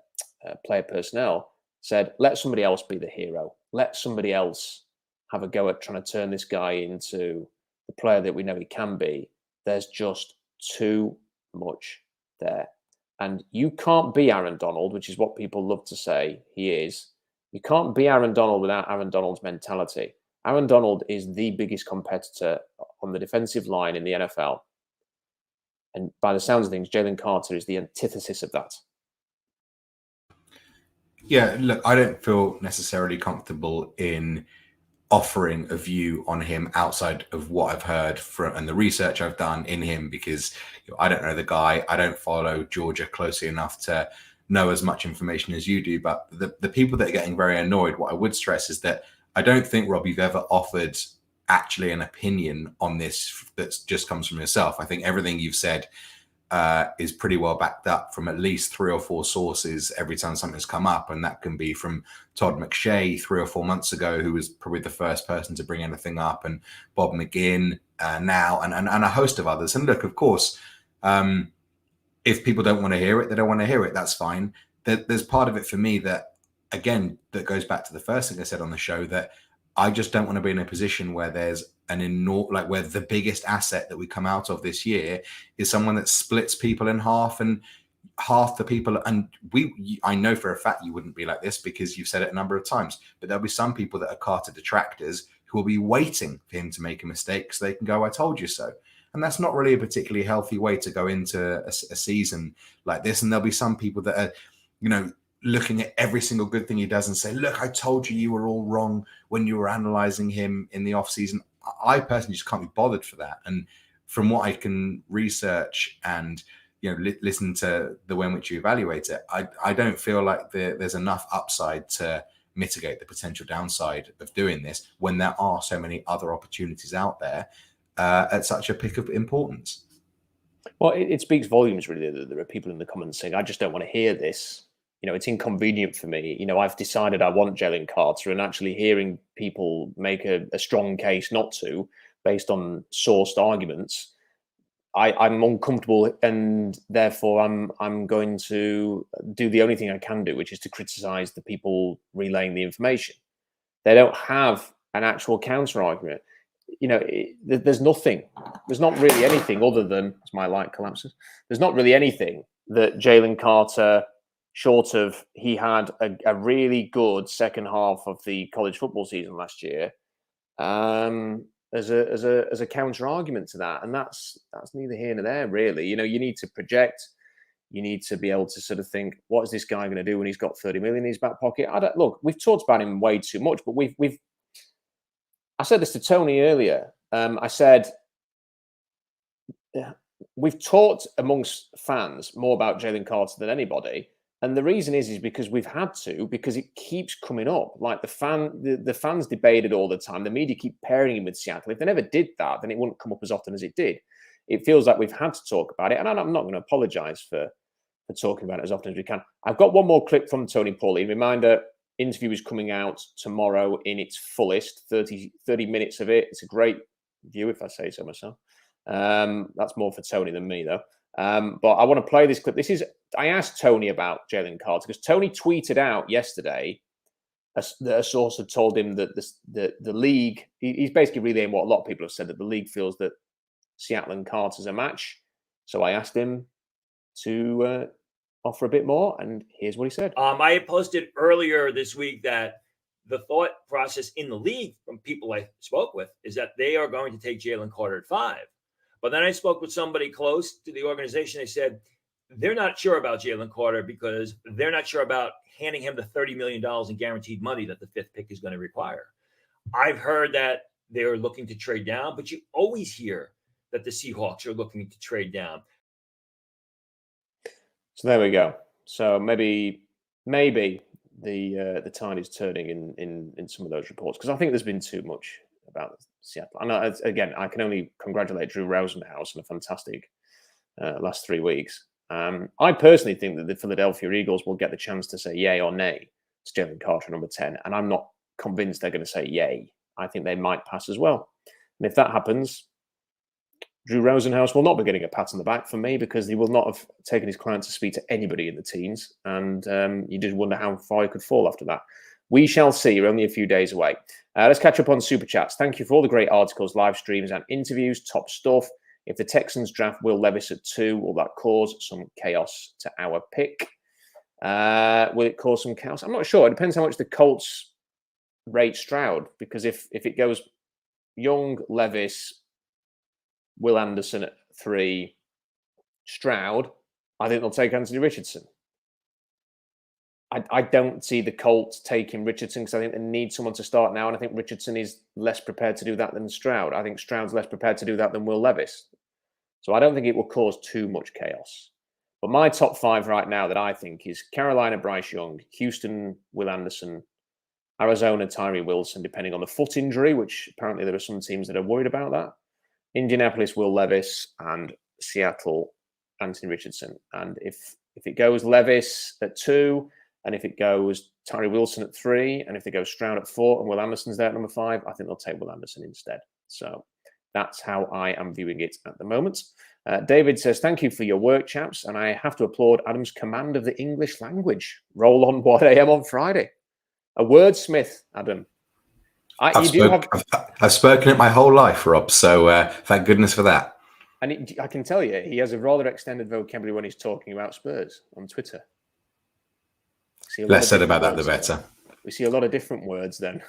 player personnel, said, let somebody else be the hero. Let somebody else have a go at trying to turn this guy into the player that we know he can be. There's just too much there. And you can't be Aaron Donald, which is what people love to say he is. You can't be Aaron Donald without Aaron Donald's mentality. Aaron Donald is the biggest competitor on the defensive line in the NFL. And by the sounds of things, Jalen Carter is the antithesis of that. Yeah, look, I don't feel necessarily comfortable in offering a view on him outside of what I've heard and the research I've done in him, because I don't know the guy. I don't follow Georgia closely enough to know as much information as you do. But the people that are getting very annoyed, what I would stress is that I don't think, Rob, you've ever offered actually an opinion on this that just comes from yourself. I think everything you've said is pretty well backed up from at least 3 or 4 sources every time something's come up. And that can be from Todd McShay 3 or 4 months ago, who was probably the first person to bring anything up, and Bob McGinn now, and a host of others. And look, of course, if people don't want to hear it, they don't want to hear it. That's fine. There's part of it for me that, again, that goes back to the first thing I said on the show, that I just don't want to be in a position where there's where the biggest asset that we come out of this year is someone that splits people in half, and half the people. And I know for a fact you wouldn't be like this because you've said it a number of times, but there'll be some people that are Carter detractors who will be waiting for him to make a mistake so they can go, I told you so. And that's not really a particularly healthy way to go into a season like this. And there'll be some people that are, looking at every single good thing he does and say, look, I told you were all wrong when you were analyzing him in the offseason. I personally just can't be bothered for that. And from what I can research and, listen to the way in which you evaluate it, I don't feel like there's enough upside to mitigate the potential downside of doing this when there are so many other opportunities out there at such a pick of importance. Well, it speaks volumes, really, that there are people in the comments saying, I just don't want to hear this. It's inconvenient for me. I've decided I want Jalen Carter, and actually hearing people make a strong case not to, based on sourced arguments, I'm uncomfortable, and therefore I'm going to do the only thing I can do, which is to criticize the people relaying the information. They don't have an actual counter argument. There's nothing. There's not really anything other than, as my light collapses, there's not really anything that Jalen Carter, short of he had a really good second half of the college football season last year, as a counter argument to that, and that's neither here nor there, really. You need to project. You need to be able to sort of think, what is this guy going to do when he's got 30 million in his back pocket? Look, we've talked about him way too much, but I said this to Tony earlier. I said, we've talked amongst fans more about Jalen Carter than anybody. And the reason is because we've had to, because it keeps coming up. Like the fans debate it all the time. The media keep pairing him with Seattle. If they never did that, then it wouldn't come up as often as it did. It feels like we've had to talk about it. And I'm not going to apologize for for talking about it as often as we can. I've got one more clip from Tony Pauline. Reminder, interview is coming out tomorrow in its fullest, 30 minutes of it. It's a great view, if I say so myself. That's more for Tony than me, though. But I want to play this clip. I asked Tony about Jalen Carter because Tony tweeted out yesterday that a source had told him that the league, he's basically relaying what a lot of people have said, that the league feels that Seattle and Carter's a match. So I asked him to offer a bit more, and here's what he said. I had posted earlier this week that the thought process in the league from people I spoke with is that they are going to take Jalen Carter at 5. But then I spoke with somebody close to the organization. They said they're not sure about Jalen Carter because they're not sure about handing him the $30 million in guaranteed money that the 5th pick is going to require. I've heard that they're looking to trade down, but you always hear that the Seahawks are looking to trade down. So there we go. So maybe the tide is turning in some of those reports, because I think there's been too much about Seattle. And again, I can only congratulate Drew Rosenhaus on a fantastic last 3 weeks. I personally think that the Philadelphia Eagles will get the chance to say yay or nay to Jalen Carter, number 10, and I'm not convinced they're going to say yay. I think they might pass as well. And if that happens, Drew Rosenhaus will not be getting a pat on the back from me, because he will not have taken his client to speak to anybody in the teams. And you just wonder how far he could fall after that. We shall see. You're only a few days away. Let's catch up on Super Chats. Thank you for all the great articles, live streams, and interviews. Top stuff. If the Texans draft Will Levis at 2, will that cause some chaos to our pick? Will it cause some chaos? I'm not sure. It depends how much the Colts rate Stroud, because if it goes Young, Levis, Will Anderson at 3, Stroud, I think they'll take Anthony Richardson. I don't see the Colts taking Richardson, because I think they need someone to start now, and I think Richardson is less prepared to do that than Stroud. I think Stroud's less prepared to do that than Will Levis. So I don't think it will cause too much chaos. But my top 5 right now that I think is Carolina, Bryce Young, Houston, Will Anderson, Arizona, Tyree Wilson, depending on the foot injury, which apparently there are some teams that are worried about that. Indianapolis, Will Levis, and Seattle, Anthony Richardson. And if it goes Levis at 2, and if it goes Tyree Wilson at 3, and if they go Stroud at 4, and Will Anderson's there at number 5, I think they'll take Will Anderson instead. So that's how I am viewing it at the moment. David says, thank you for your work, chaps. And I have to applaud Adam's command of the English language. Roll on 1 a.m. on Friday. A wordsmith, Adam. I've spoken it my whole life, Rob. So thank goodness for that. And I can tell you, he has a rather extended vocabulary when he's talking about Spurs on Twitter. Less said about that, the better. We see a lot of different words then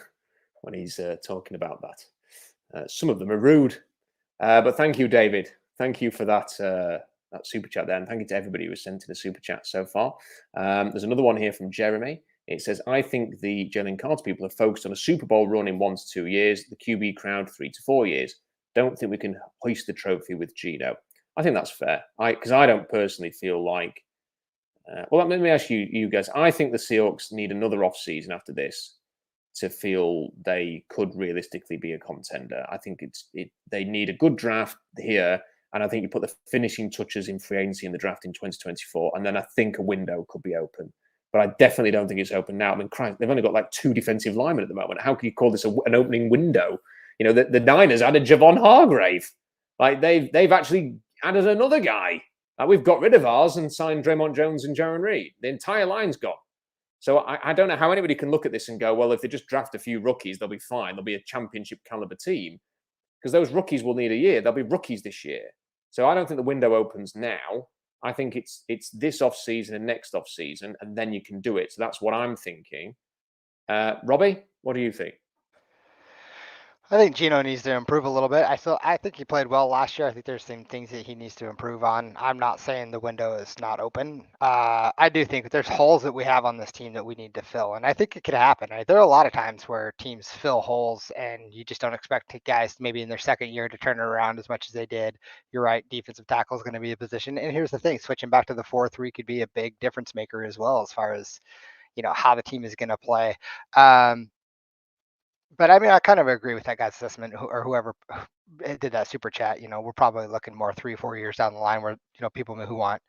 when he's talking about that. Some of them are rude. But thank you, David. Thank you for that super chat there. And thank you to everybody who has sent in a super chat so far. There's another one here from Jeremy. It says, I think the Jalen Carter people have focused on a Super Bowl run in 1 to 2 years, the QB crowd 3 to 4 years. Don't think we can hoist the trophy with Geno. I think that's fair. Because I don't personally feel like... well, let me ask you guys. I think the Seahawks need another off-season after this to feel they could realistically be a contender. I think they need a good draft here, and I think you put the finishing touches in free agency in the draft in 2024, and then I think a window could be open. But I definitely don't think it's open now. I mean, Christ, they've only got like 2 defensive linemen at the moment. How can you call this an opening window? You know, the Niners added Javon Hargrave. Like they've actually added another guy. We've got rid of ours and signed Draymond Jones and Jaron Reed. The entire line's gone. So I don't know how anybody can look at this and go, well, if they just draft a few rookies, they'll be fine. They'll be a championship caliber team, because those rookies will need a year. They'll be rookies this year. So I don't think the window opens now. I think it's this off season and next off season, and then you can do it. So that's what I'm thinking. Robbie, what do you think? I think Geno needs to improve a little bit. I think he played well last year. I think there's some things that he needs to improve on. I'm not saying the window is not open. I do think that there's holes that we have on this team that we need to fill, and I think it could happen. Right? There are a lot of times where teams fill holes, and you just don't expect guys maybe in their second year to turn it around as much as they did. You're right, defensive tackle is going to be a position. And here's the thing: switching back to the 4-3 could be a big difference maker as well, as far as how the team is going to play. But I mean, I kind of agree with that guy's assessment, or whoever did that super chat. We're probably looking more 3-4 years down the line, where people who want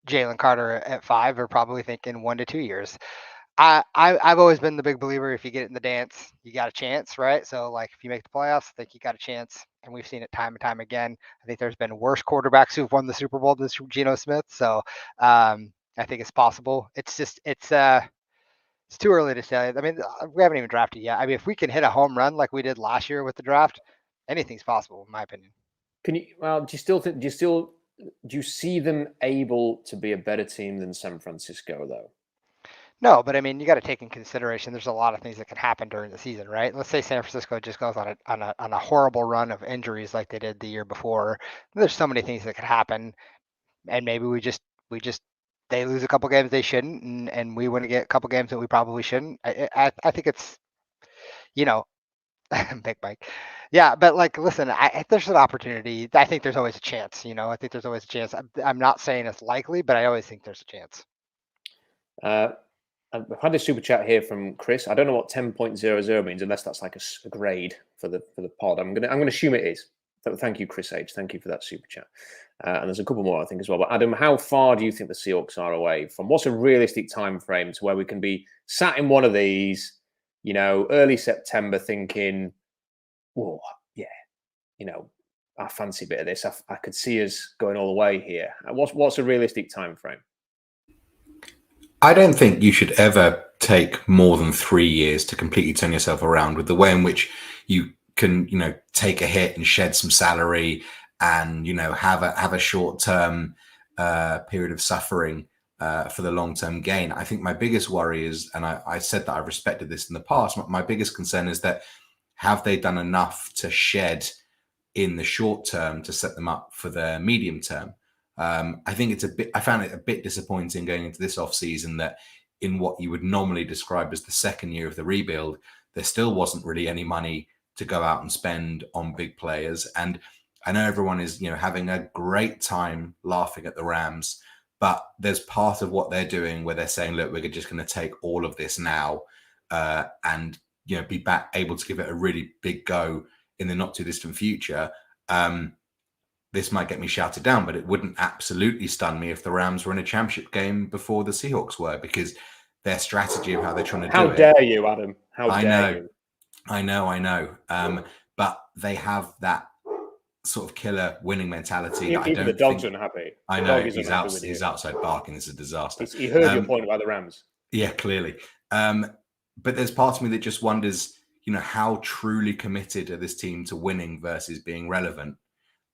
Jalen Carter at 5 are probably thinking 1 to 2 years. I've always been the big believer, if you get it in the dance, you got a chance, right? So like if you make the playoffs, I think you got a chance. And we've seen it time and time again. I think there's been worse quarterbacks who've won the Super Bowl than Geno Smith. So I think it's possible. It's just it's too early to say. I mean, we haven't even drafted yet. I mean, if we can hit a home run like we did last year with the draft, anything's possible, in my opinion. Can you? Well, do you see them able to be a better team than San Francisco though? No, but I mean, you got to take in consideration. There's a lot of things that can happen during the season, right? Let's say San Francisco just goes on a horrible run of injuries like they did the year before. There's so many things that could happen, and maybe they lose a couple games they shouldn't, and we win a couple games that we probably shouldn't. I think it's, Big Mike. Yeah, but like, listen, if there's an opportunity, I think there's always a chance. I think there's always a chance. I'm not saying it's likely, but I always think there's a chance. I've had a super chat here from Chris. I don't know what 10.00 means, unless that's like a grade for the pod. I'm gonna assume it is. Thank you, Chris H. Thank you for that super chat. And there's a couple more, I think, as well. But Adam, how far do you think the Seahawks are away from? What's a realistic time frame to where we can be sat in one of these, early September, thinking, "Oh, yeah, I fancy a bit of this. I could see us going all the way here." What's a realistic time frame? I don't think you should ever take more than 3 years to completely turn yourself around, with the way in which you can, take a hit and shed some salary and, have a short-term period of suffering for the long-term gain. I think my biggest worry is, and I said that I've respected this in the past, my biggest concern is that have they done enough to shed in the short term to set them up for the medium term? I think I found it a bit disappointing going into this offseason that in what you would normally describe as the second year of the rebuild, there still wasn't really any money to go out and spend on big players. And I know everyone is, having a great time laughing at the Rams, but there's part of what they're doing where they're saying, look, we're just going to take all of this now and, be back able to give it a really big go in the not too distant future. This might get me shouted down, but it wouldn't absolutely stun me if the Rams were in a championship game before the Seahawks were, because their strategy of how they're trying to do it. How dare you, Adam? How dare you? I know. But they have that sort of killer winning mentality. Even the dog's unhappy. I know. He's outside barking. It's a disaster. He heard your point about the Rams. Yeah, clearly. But there's part of me that just wonders, how truly committed are this team to winning versus being relevant?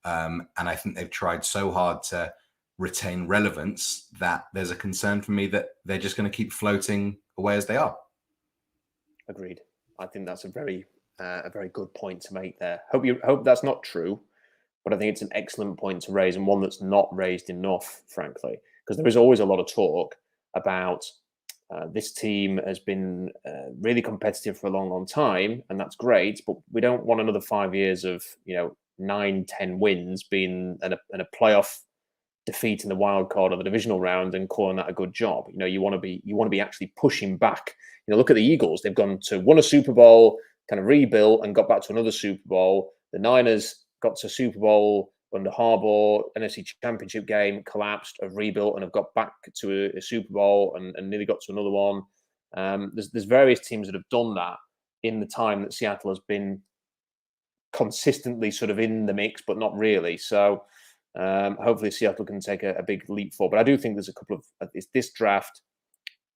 And I think they've tried so hard to retain relevance that there's a concern for me that they're just going to keep floating away as they are. Agreed. I think that's a very good point to make there. Hope that's not true, but I think it's an excellent point to raise, and one that's not raised enough, frankly, because there is always a lot of talk about this team has been really competitive for a long, long time, and that's great, but we don't want another 5 years of 9-10 wins being in a playoff defeat in the wild card or the divisional round and calling that a good job. You want to be actually pushing back. Look at the Eagles. They've won a Super Bowl, kind of rebuilt and got back to another Super Bowl. The Niners got to Super Bowl under Harbaugh, NFC Championship game, collapsed, have rebuilt and have got back to a Super Bowl and nearly got to another one. There's various teams that have done that in the time that Seattle has been consistently sort of in the mix, but not really. So hopefully Seattle can take a big leap forward. But I do think there's a couple of this draft.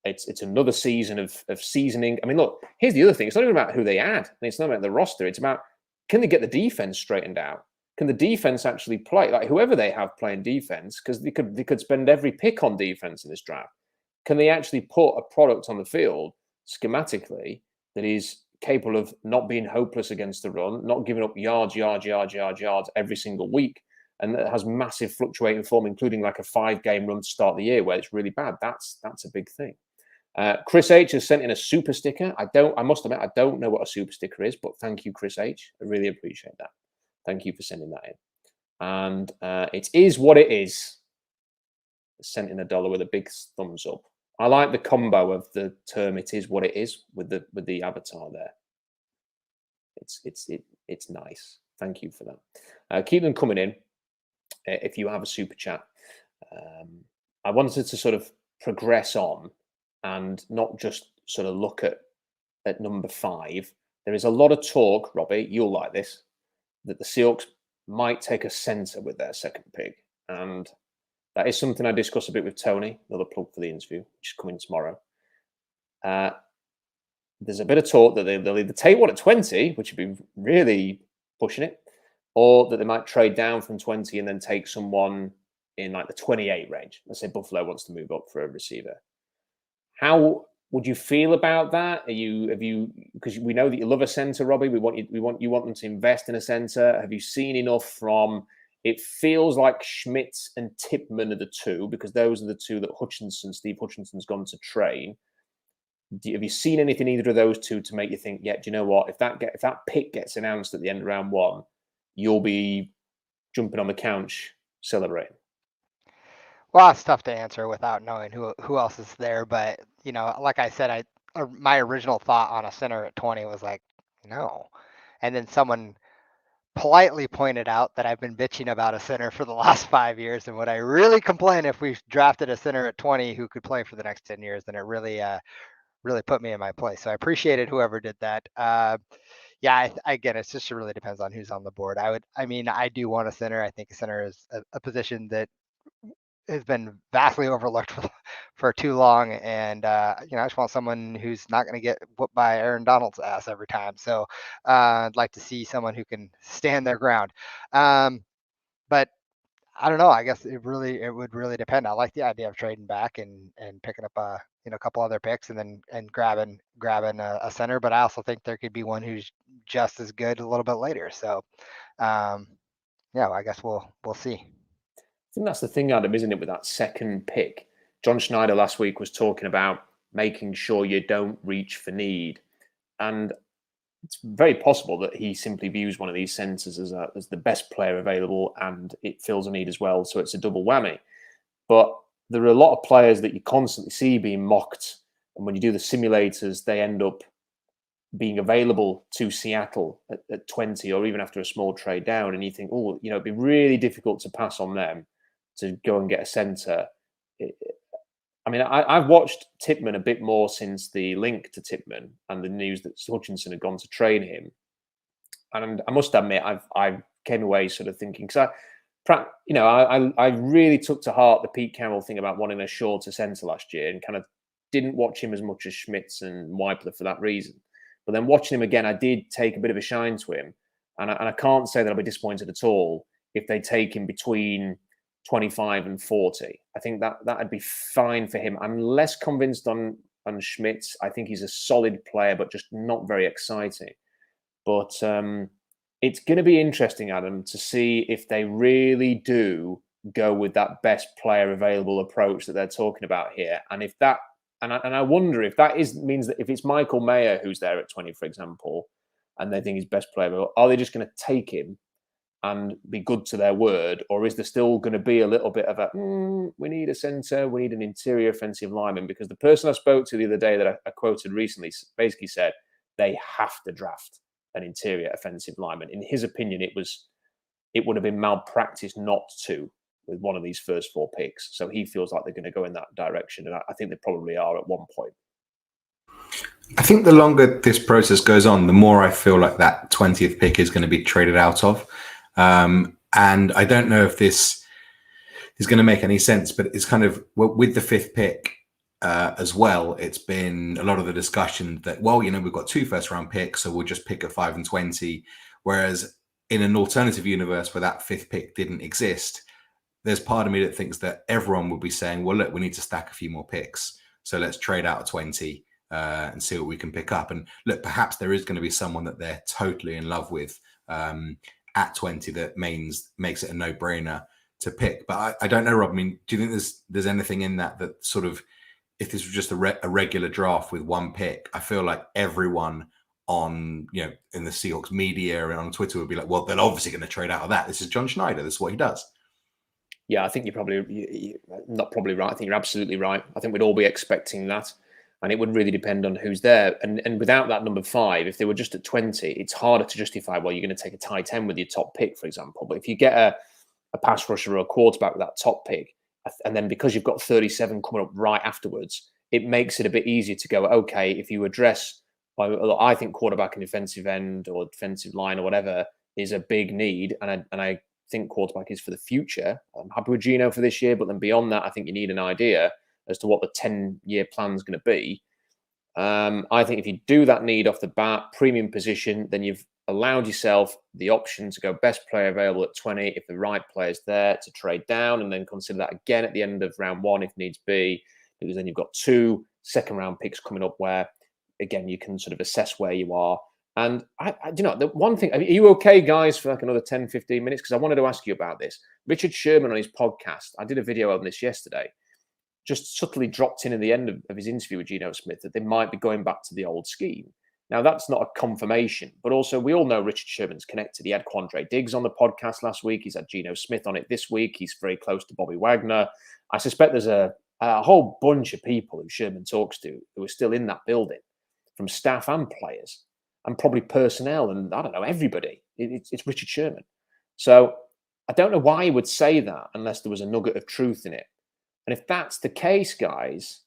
It's another season of seasoning. I mean, look, here's the other thing. It's not even about who they add. It's not about the roster. It's about, can they get the defense straightened out? Can the defense actually play? Like whoever they have playing defense, because they could spend every pick on defense in this draft. Can they actually put a product on the field schematically that is capable of not being hopeless against the run, not giving up yards every single week, and that has massive fluctuating form, including like a 5-game run to start the year where it's really bad. That's a big thing. Chris H has sent in a super sticker. I must admit, I don't know what a super sticker is, but thank you, Chris H. I really appreciate that. Thank you for sending that in. And it is what it is. Sent in $1 with a big thumbs up. I like the combo of the term "it is what it is" with the avatar there. It's nice. Thank you for that. Keep them coming in. If you have a super chat, I wanted to sort of progress on and not just sort of look at number 5. There is a lot of talk, Robbie, you'll like this, that the Seahawks might take a centre with their second pick. And that is something I discussed a bit with Tony, another plug for the interview, which is coming tomorrow. There's a bit of talk that they'll either take one at 20, which would be really pushing it, or that they might trade down from 20 and then take someone in like the 28 range. Let's say Buffalo wants to move up for a receiver. How would you feel about that? Because we know that you love a center, Robbie. We want them to invest in a center. Have you seen enough from? It feels like Schmitz and Tippmann are the two, because those are the two that Steve Hutchinson's gone to train. Have you seen anything either of those two to make you think, yeah, do you know what? If that pick gets announced at the end of round 1, you'll be jumping on the couch celebrating? Well, it's tough to answer without knowing who else is there. But, like I said, my original thought on a center at 20 was like, no. And then someone politely pointed out that I've been bitching about a center for the last 5 years. And would I really complain if we drafted a center at 20 who could play for the next 10 years? Then it really put me in my place. So I appreciated whoever did that. Again, it just really depends on who's on the board. I do want a center. I think a center is a position that has been vastly overlooked for too long. And, I just want someone who's not going to get whooped by Aaron Donald's ass every time. So I'd like to see someone who can stand their ground. But I don't know. I guess it would really depend. I like the idea of trading back and picking up a couple other picks and grabbing a center. But I also think there could be one who's just as good a little bit later. So I guess we'll see. I think that's the thing, Adam, isn't it, with that second pick? John Schneider last week was talking about making sure you don't reach for need. And it's very possible that he simply views one of these centers as the best player available, and it fills a need as well. So it's a double whammy. But there are a lot of players that you constantly see being mocked. And when you do the simulators, they end up being available to Seattle at 20 or even after a small trade down. And you think, it'd be really difficult to pass on them to go and get a center. I've watched Tippmann a bit more since the link to Tippmann and the news that Hutchinson had gone to train him. And I must admit, I came away sort of thinking, because I really took to heart the Pete Carroll thing about wanting a shorter center last year, and kind of didn't watch him as much as Schmitz and Weipler for that reason. But then watching him again, I did take a bit of a shine to him. And I can't say that I'll be disappointed at all if they take him between 25 and 40. I think that'd be fine for him. I'm less convinced on Schmitz. I think he's a solid player, but just not very exciting. But it's going to be interesting, Adam, to see if they really do go with that best player available approach that they're talking about here. And if that, and I wonder if that means that if it's Michael Mayer who's there at 20, for example, and they think he's best player available, are they just going to take him and be good to their word? Or is there still going to be a little bit of a, we need a center, we need an interior offensive lineman? Because the person I spoke to the other day that I quoted recently basically said they have to draft an interior offensive lineman. In his opinion, it would have been malpractice not to with one of these first 4 picks. So he feels like they're going to go in that direction. And I think they probably are at one point. I think the longer this process goes on, the more I feel like that 20th pick is going to be traded out of. And I don't know if this is going to make any sense, but it's kind of with the 5th pick as well. It's been a lot of the discussion that, we've got 2 first-round picks, so we'll just pick at 5 and 20. Whereas in an alternative universe where that 5th pick didn't exist, there's part of me that thinks that everyone would be saying, well, look, we need to stack a few more picks. So let's trade out a 20 and see what we can pick up. And look, perhaps there is going to be someone that they're totally in love with at 20 that makes it a no-brainer to pick. But I don't know, Rob. Do you think there's anything in that sort of, if this was just a regular draft with 1 pick, I feel like everyone on, in the Seahawks media and on Twitter would be like, well, they're obviously going to trade out of that. This is John Schneider. This is what he does. Yeah, I think you're not probably right. I think you're absolutely right. I think we'd all be expecting that. And it would really depend on who's there. And without that number 5, if they were just at 20, it's harder to justify, well, you're going to take a tight end with your top pick, for example. But if you get a pass rusher or a quarterback with that top pick, And then because you've got 37 coming up right afterwards, it makes it a bit easier to go, okay, if you address, I think quarterback and defensive end or defensive line or whatever is a big need. And I think quarterback is for the future. I'm happy with Gino for this year, but then beyond that, I think you need an idea as to what the 10-year plan is going to be. I think if you do that need off the bat, premium position, then you've allowed yourself the option to go best player available at 20 if the right player's there, to trade down and then consider that again at the end of round 1 if needs be, because then you've got 2 second-round picks coming up where, again, you can sort of assess where you are. And the one thing, are you okay, guys, for like another 10, 15 minutes? Because I wanted to ask you about this. Richard Sherman on his podcast, I did a video on this yesterday, just subtly dropped in at the end of his interview with Geno Smith that they might be going back to the old scheme. Now, that's not a confirmation, but also we all know Richard Sherman's connected. He had Quandre Diggs on the podcast last week. He's had Geno Smith on it this week. He's very close to Bobby Wagner. I suspect there's a whole bunch of people who Sherman talks to who are still in that building, from staff and players, and probably personnel, and I don't know, everybody. It's Richard Sherman. So I don't know why he would say that unless there was a nugget of truth in it. And if that's the case, guys,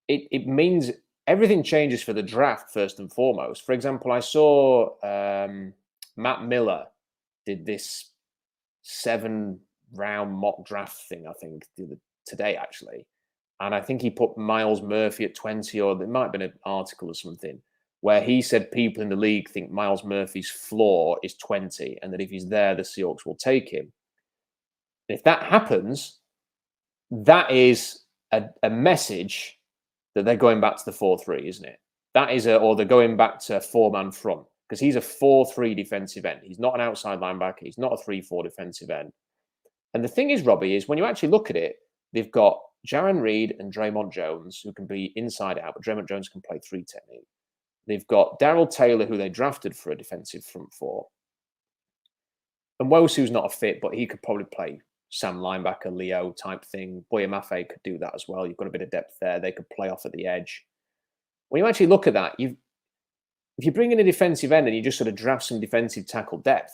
it means everything changes for the draft first and foremost. For example, I saw Matt Miller did this 7-round mock draft thing, I think, today, actually. And I think he put Miles Murphy at 20, or there might have been an article or something, where he said people in the league think Miles Murphy's floor is 20, and that if he's there, the Seahawks will take him. And if that happens, that is a message that they're going back to the 4-3, isn't it? That is or they're going back to a 4-man front, because he's a 4-3 defensive end. He's not an outside linebacker. He's not a 3-4 defensive end. And the thing is, Robbie, is when you actually look at it, they've got Jaron Reed and Draymond Jones, who can be inside out, but Draymond Jones can play 3 technique. They've got Darrell Taylor, who they drafted for a defensive front 4. And Wosu's not a fit, but he could probably play Sam linebacker, Leo type thing. Boye Mafe could do that as well. You've got a bit of depth there. They could play off at the edge. When you actually look at that, if you bring in a defensive end and you just sort of draft some defensive tackle depth,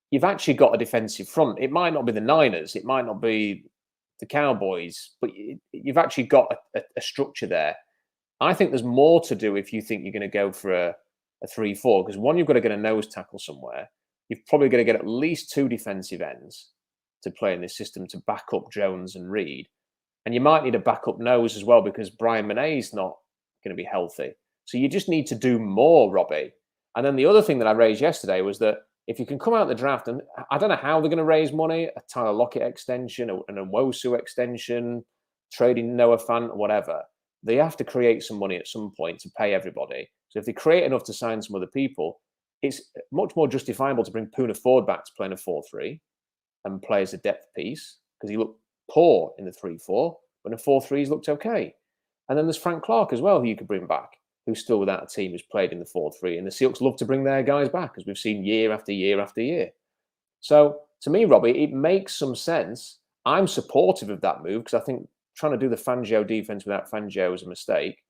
you've actually got a defensive front. It might not be the Niners. It might not be the Cowboys, but you've actually got a structure there. I think there's more to do if you think you're going to go for a 3-4, because one, you've got to get a nose tackle somewhere. You've probably got to get at least 2 defensive ends to play in this system to back up Jones and Reed. And you might need a backup nose as well, because Brian Monet's not going to be healthy. So you just need to do more, Robbie. And then the other thing that I raised yesterday was that if you can come out the draft, and I don't know how they're going to raise money, a Tyler Lockett extension, an Nwosu extension, trading Noah Fant, whatever, they have to create some money at some point to pay everybody. So if they create enough to sign some other people, it's much more justifiable to bring Poona Ford back to play in a 4-3 and play as a depth piece, because he looked poor in the 3-4, but in a 4-3 he's looked okay. And then there's Frank Clark as well, who you could bring back, who's still without a team, who's played in the 4-3. And the Seahawks love to bring their guys back, as we've seen year after year after year. So to me, Robbie, it makes some sense. I'm supportive of that move, because I think trying to do the Fangio defense without Fangio is a mistake.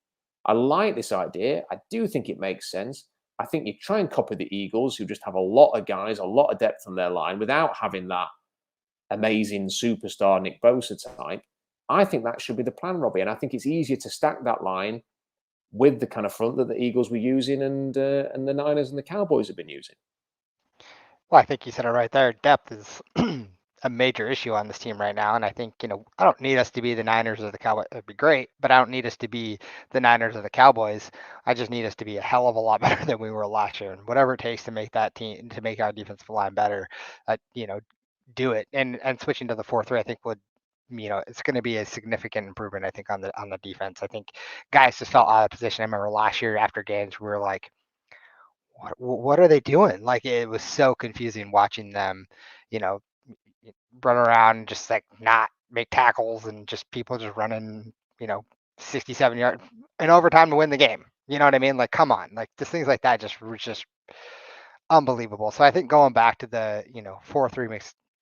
I like this idea. I do think it makes sense. I think you try and copy the Eagles, who just have a lot of guys, a lot of depth on their line, without having that amazing superstar Nick Bosa type. I think that should be the plan, Robbie. And I think it's easier to stack that line with the kind of front that the Eagles were using and the Niners and the Cowboys have been using. Well, I think you said it right there. Depth is a major issue on this team right now. And I think, I don't need us to be the Niners or the Cowboys. It'd be great, but I don't need us to be the Niners or the Cowboys. I just need us to be a hell of a lot better than we were last year. And whatever it takes to make that team, to make our defensive line better, do it. And switching to the 4-3, I think would, it's going to be a significant improvement, I think, on the defense. I think guys just felt out of position. I remember last year after games, we were like, what are they doing? Like, it was so confusing watching them, run around and just like not make tackles, and just people just running, 67 yards in overtime to win the game. You know what I mean? Like, come on, like just things like that just unbelievable. So I think going back to the 4-3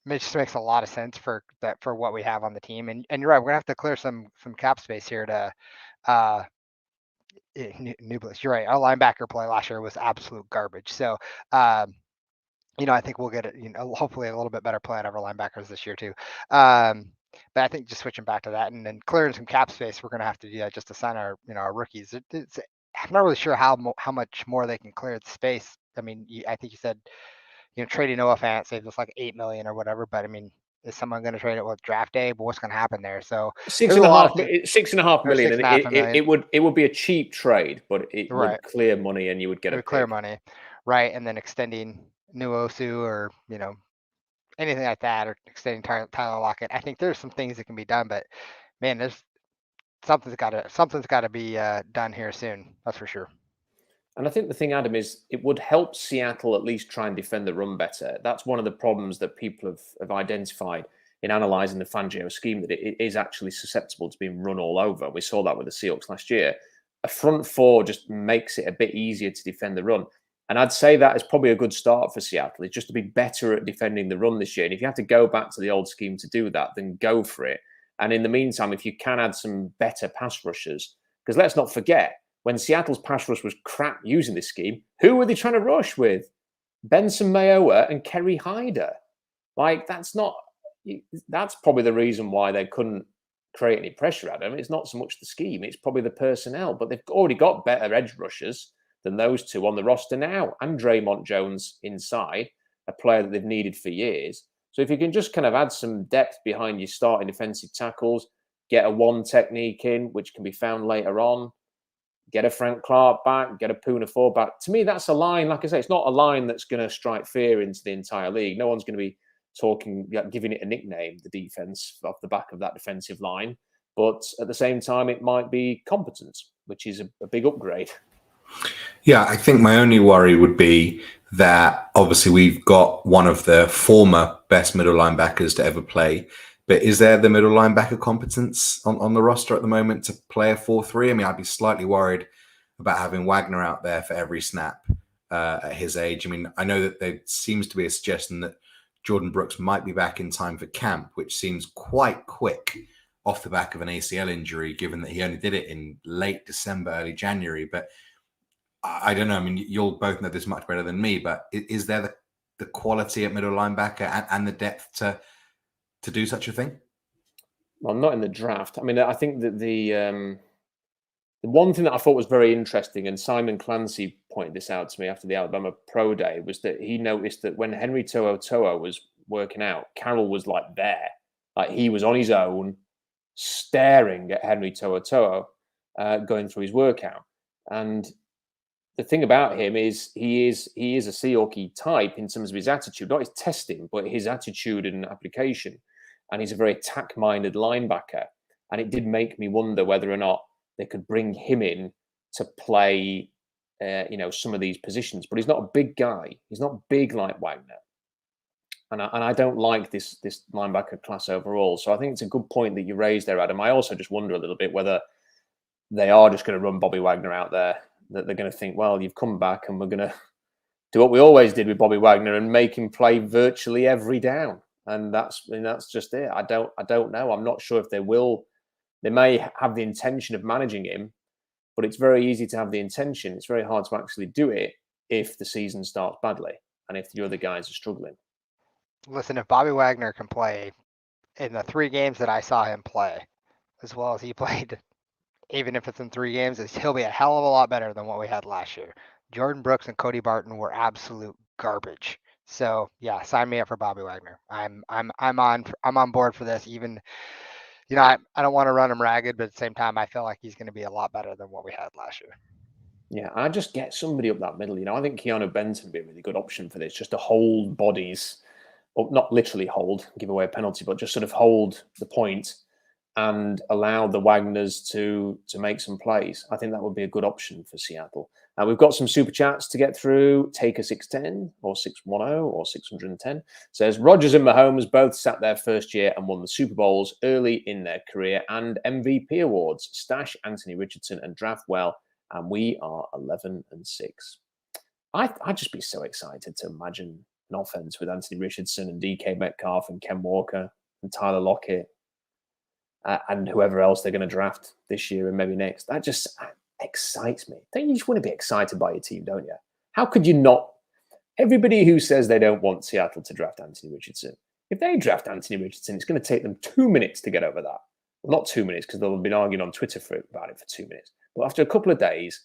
makes a lot of sense for what we have on the team. And you're right, we're gonna have to clear some cap space here to Nublis. You're right. Our linebacker play last year was absolute garbage. So I think we'll get hopefully a little bit better play out of our linebackers this year too. But I think just switching back to that and then clearing some cap space, we're going to have to do that just to sign our, our rookies. I'm not really sure how much more they can clear the space. I mean, I think you said, trading Noah Fant saved us like $8 million or whatever. But I mean, is someone going to trade it with draft day? But what's going to happen there? So $6.5 million, and $6.5 million. it would be a cheap trade, but it Right. would clear money, and you would get a clear pick. money, right? And then extending Nuosu or anything like that, or extending Tyler Lockett. I think there's some things that can be done, but man, there's something's got to be done here soon. That's for sure. And I think the thing, Adam, is it would help Seattle at least try and defend the run better. That's one of the problems that people have identified in analysing the Fangio scheme, that it is actually susceptible to being run all over. We saw that with the Seahawks last year. A front four just makes it a bit easier to defend the run. And I'd say that is probably a good start for Seattle. It's just to be better at defending the run this year. And if you have to go back to the old scheme to do that, then go for it. And in the meantime, if you can add some better pass rushers, because let's not forget, when Seattle's pass rush was crap using this scheme, who were they trying to rush with? Benson Mayowa and Kerry Hyder. Like, that's probably the reason why they couldn't create any pressure at them. It's not so much the scheme, it's probably the personnel. But they've already got better edge rushers than those two on the roster now. And Draymond Jones inside, a player that they've needed for years. So if you can just kind of add some depth behind your starting defensive tackles, get a one technique in, which can be found later on, get a Frank Clark back, get a Puna 4 back. To me, that's a line, like I say, it's not a line that's going to strike fear into the entire league. No one's going to be giving it a nickname, the defense, off the back of that defensive line. But at the same time, it might be competent, which is a big upgrade. Yeah, I think my only worry would be that obviously we've got one of the former best middle linebackers to ever play. But is there the middle linebacker competence on the roster at the moment to play a 4-3? I mean, I'd be slightly worried about having Wagner out there for every snap at his age. I mean, I know that there seems to be a suggestion that Jordan Brooks might be back in time for camp, which seems quite quick off the back of an ACL injury, given that he only did it in late December, early January. But I don't know. I mean, you'll both know this much better than me, but is there the quality at middle linebacker and the depth to do such a thing? Well, not in the draft. I mean, I think that the one thing that I thought was very interesting, and Simon Clancy pointed this out to me after the Alabama Pro Day, was that he noticed that when Henry To'oTo'o was working out, Carroll was like there. Like, he was on his own, staring at Henry To'oTo'o going through his workout. And the thing about him is he is a Seahawks type in terms of his attitude, not his testing, but his attitude and application. And he's a very attack-minded linebacker. And it did make me wonder whether or not they could bring him in to play, some of these positions. But he's not a big guy. He's not big like Wagner. And I don't like this linebacker class overall. So I think it's a good point that you raised there, Adam. I also just wonder a little bit whether they are just going to run Bobby Wagner out there, that they're going to think, well, you've come back and we're going to do what we always did with Bobby Wagner and make him play virtually every down. And that's just it. I don't know. I'm not sure if they will. They may have the intention of managing him, but it's very easy to have the intention. It's very hard to actually do it if the season starts badly and if the other guys are struggling. Listen, if Bobby Wagner can play in the 3 games that I saw him play, as well as he played, even if it's in 3 games, he'll be a hell of a lot better than what we had last year. Jordan Brooks and Cody Barton were absolute garbage. So yeah, sign me up for Bobby Wagner. I'm on board for this. Even, I don't want to run him ragged, but at the same time, I feel like he's going to be a lot better than what we had last year. Yeah, I just get somebody up that middle. I think Keanu Benton would be a really good option for this, just to hold bodies, or not literally hold, give away a penalty, but just sort of hold the point and allow the Wagners to make some plays. I think that would be a good option for Seattle. We've got some super chats to get through. Taker 610 or 610 or 610 says, Rodgers and Mahomes both sat their first year and won the Super Bowls early in their career and MVP awards. Stash Anthony Richardson and draft well, and we are 11-6. I'd just be so excited to imagine an offense with Anthony Richardson and DK Metcalf and Ken Walker and Tyler Lockett and whoever else they're going to draft this year and maybe next. That just excites me. Don't you just want to be excited by your team, don't you? How could you not? Everybody who says they don't want Seattle to draft Anthony Richardson, If they draft Anthony Richardson, it's going to take them 2 minutes to get over that. Well, not 2 minutes, because they'll have been arguing on Twitter about it for 2 minutes. But after a couple of days,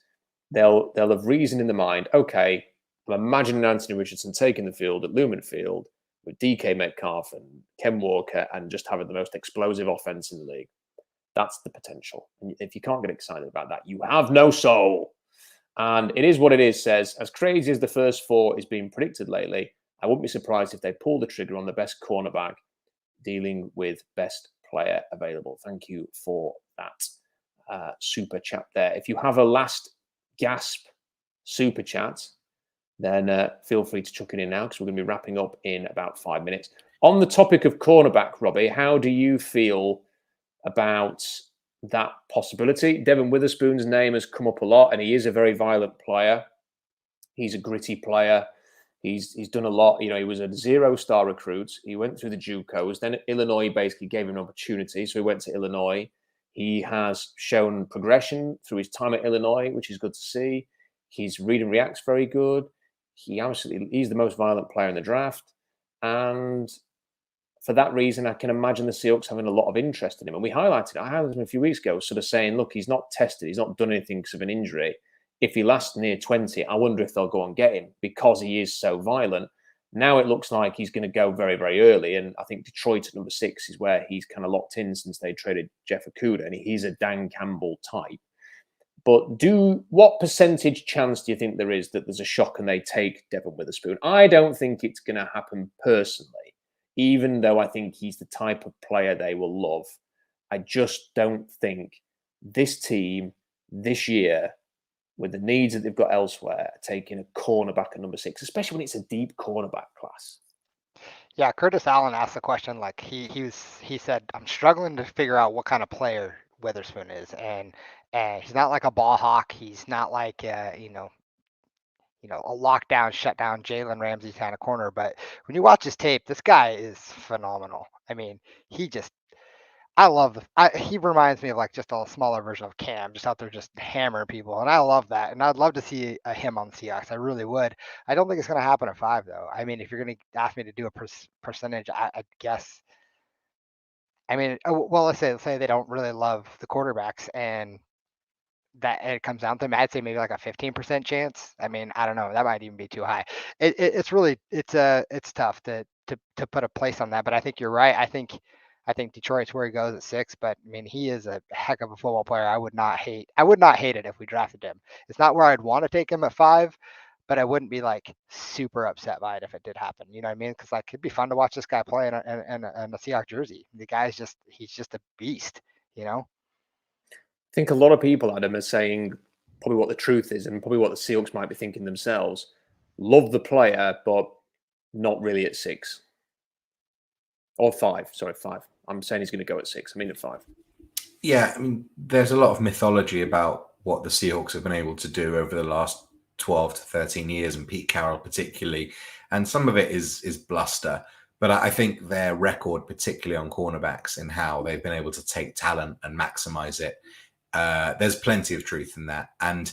they'll have reason in the mind. Okay, I'm imagining Anthony Richardson taking the field at Lumen Field with DK Metcalf and Ken Walker and just having the most explosive offense in the league. That's the potential. And if you can't get excited about that, you have no soul. And it is what it is, says, as crazy as the first four is being predicted lately, I wouldn't be surprised if they pull the trigger on the best cornerback dealing with best player available. Thank you for that super chat there. If you have a last gasp super chat, then feel free to chuck it in now, because we're going to be wrapping up in about 5 minutes. On the topic of cornerback, Robbie, how do you feel about that possibility? Devin Witherspoon's name has come up a lot, and he is a very violent player. He's a gritty player. He's done a lot. You know, he was a 0-star recruit. He went through the JUCOs. Then Illinois basically gave him an opportunity, so he went to Illinois. He has shown progression through his time at Illinois, which is good to see. His read and react's very good. He's the most violent player in the draft. And for that reason, I can imagine the Seahawks having a lot of interest in him. And I highlighted him a few weeks ago, sort of saying, look, he's not tested. He's not done anything because of an injury. If he lasts near 20, I wonder if they'll go and get him because he is so violent. Now it looks like he's going to go very, very early. And I think Detroit at number 6 is where he's kind of locked in since they traded Jeff Okudah. And he's a Dan Campbell type. But what percentage chance do you think there is that there's a shock and they take Devin Witherspoon? I don't think it's going to happen personally, even though I think he's the type of player they will love. I just don't think this team this year, with the needs that they've got elsewhere, are taking a cornerback at number 6, especially when it's a deep cornerback class. Yeah, Curtis Allen asked the question, like he said, I'm struggling to figure out what kind of player Witherspoon is, and he's not like a ball hawk. He's not like a lockdown, shutdown Jalen Ramsey kind of corner. But when you watch his tape, this guy is phenomenal. I mean, he reminds me of like just a smaller version of Cam, just out there just hammering people, and I love that. And I'd love to see him on the Seahawks. I really would. I don't think it's going to happen at 5 though. I mean, if you're going to ask me to do a percentage, I'd guess. I mean, well, let's say they don't really love the quarterbacks, and that it comes down to them. I'd say maybe like a 15% chance. I mean, I don't know. That might even be too high. It's tough to put a place on that. But I think you're right. I think Detroit's where he goes at 6, but I mean, he is a heck of a football player. I would not hate it if we drafted him. It's not where I'd want to take him at 5, but I wouldn't be like super upset by it if it did happen. You know what I mean? Because like it'd be fun to watch this guy play in a Seahawks jersey. The guy's he's just a beast. You know. I think a lot of people, Adam, are saying probably what the truth is, and probably what the Seahawks might be thinking themselves. Love the player, but not really at 6 or 5. Sorry, 5. I'm saying he's going to go at 6. I mean at 5. Yeah, I mean, there's a lot of mythology about what the Seahawks have been able to do over the last 12 to 13 years, and Pete Carroll particularly. And some of it is bluster. But I think their record, particularly on cornerbacks, and how they've been able to take talent and maximize it, there's plenty of truth in that. And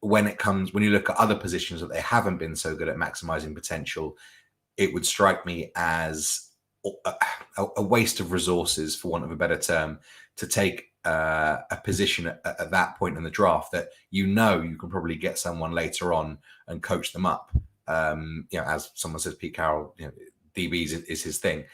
when you look at other positions that they haven't been so good at maximizing potential, it would strike me as a waste of resources, for want of a better term, to take a position at that point in the draft that you can probably get someone later on and coach them up. As someone says, Pete Carroll, DBs is his thing.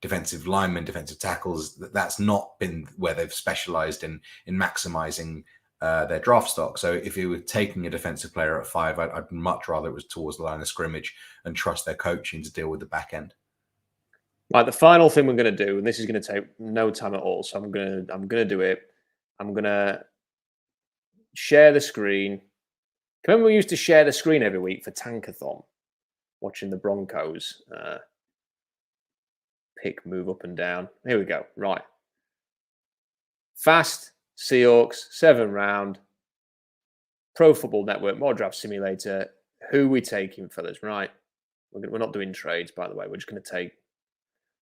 Defensive linemen, defensive tackles, that's not been where they've specialized in maximizing their draft stock. So if you were taking a defensive player at 5, I'd much rather it was towards the line of scrimmage and trust their coaching to deal with the back end. Right, the final thing we're going to do, and this is going to take no time at all, so I'm going to do it. I'm going to share the screen. Remember we used to share the screen every week for Tankathon, watching the Broncos pick move up and down. Here we go. Right. Fast Seahawks, 7 round, Pro Football Network, more draft simulator. Who we taking, fellas? Right. We're not doing trades, by the way. We're just going to take.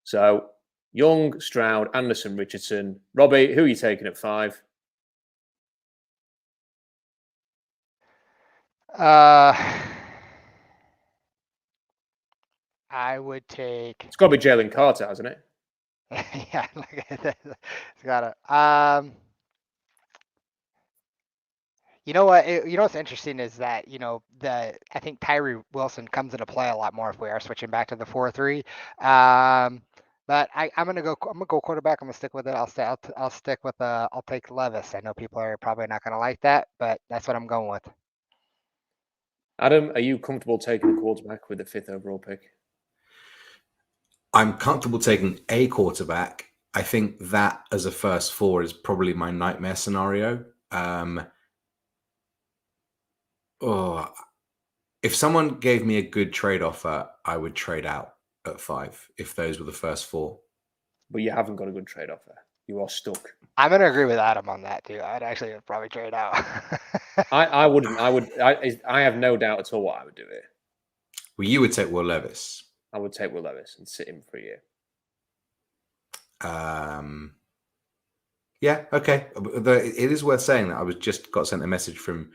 So, Young, Stroud, Anderson, Richardson. Robbie, who are you taking at 5? I would take. It's got to be Jalen Carter, hasn't it? Yeah, it's got it. You know what? You know what's interesting is that I think Tyree Wilson comes into play a lot more if we are switching back to the 4-3. But I'm gonna go quarterback. I'm gonna stick with it. I'll stick with I'll take Levis. I know people are probably not gonna like that, but that's what I'm going with. Adam, are you comfortable taking a quarterback with the 5th overall pick? I'm comfortable taking a quarterback. I think that as a first 4 is probably my nightmare scenario. If someone gave me a good trade offer, I would trade out at 5 if those were the first 4. But you haven't got a good trade offer. You are stuck. I'm gonna agree with Adam on that too. I'd actually probably trade out. I wouldn't. I have no doubt at all what I would do here. Well, you would take Will Levis. I would take Will Levis and sit him for a year. Yeah, okay. It is worth saying that I was just got sent a message from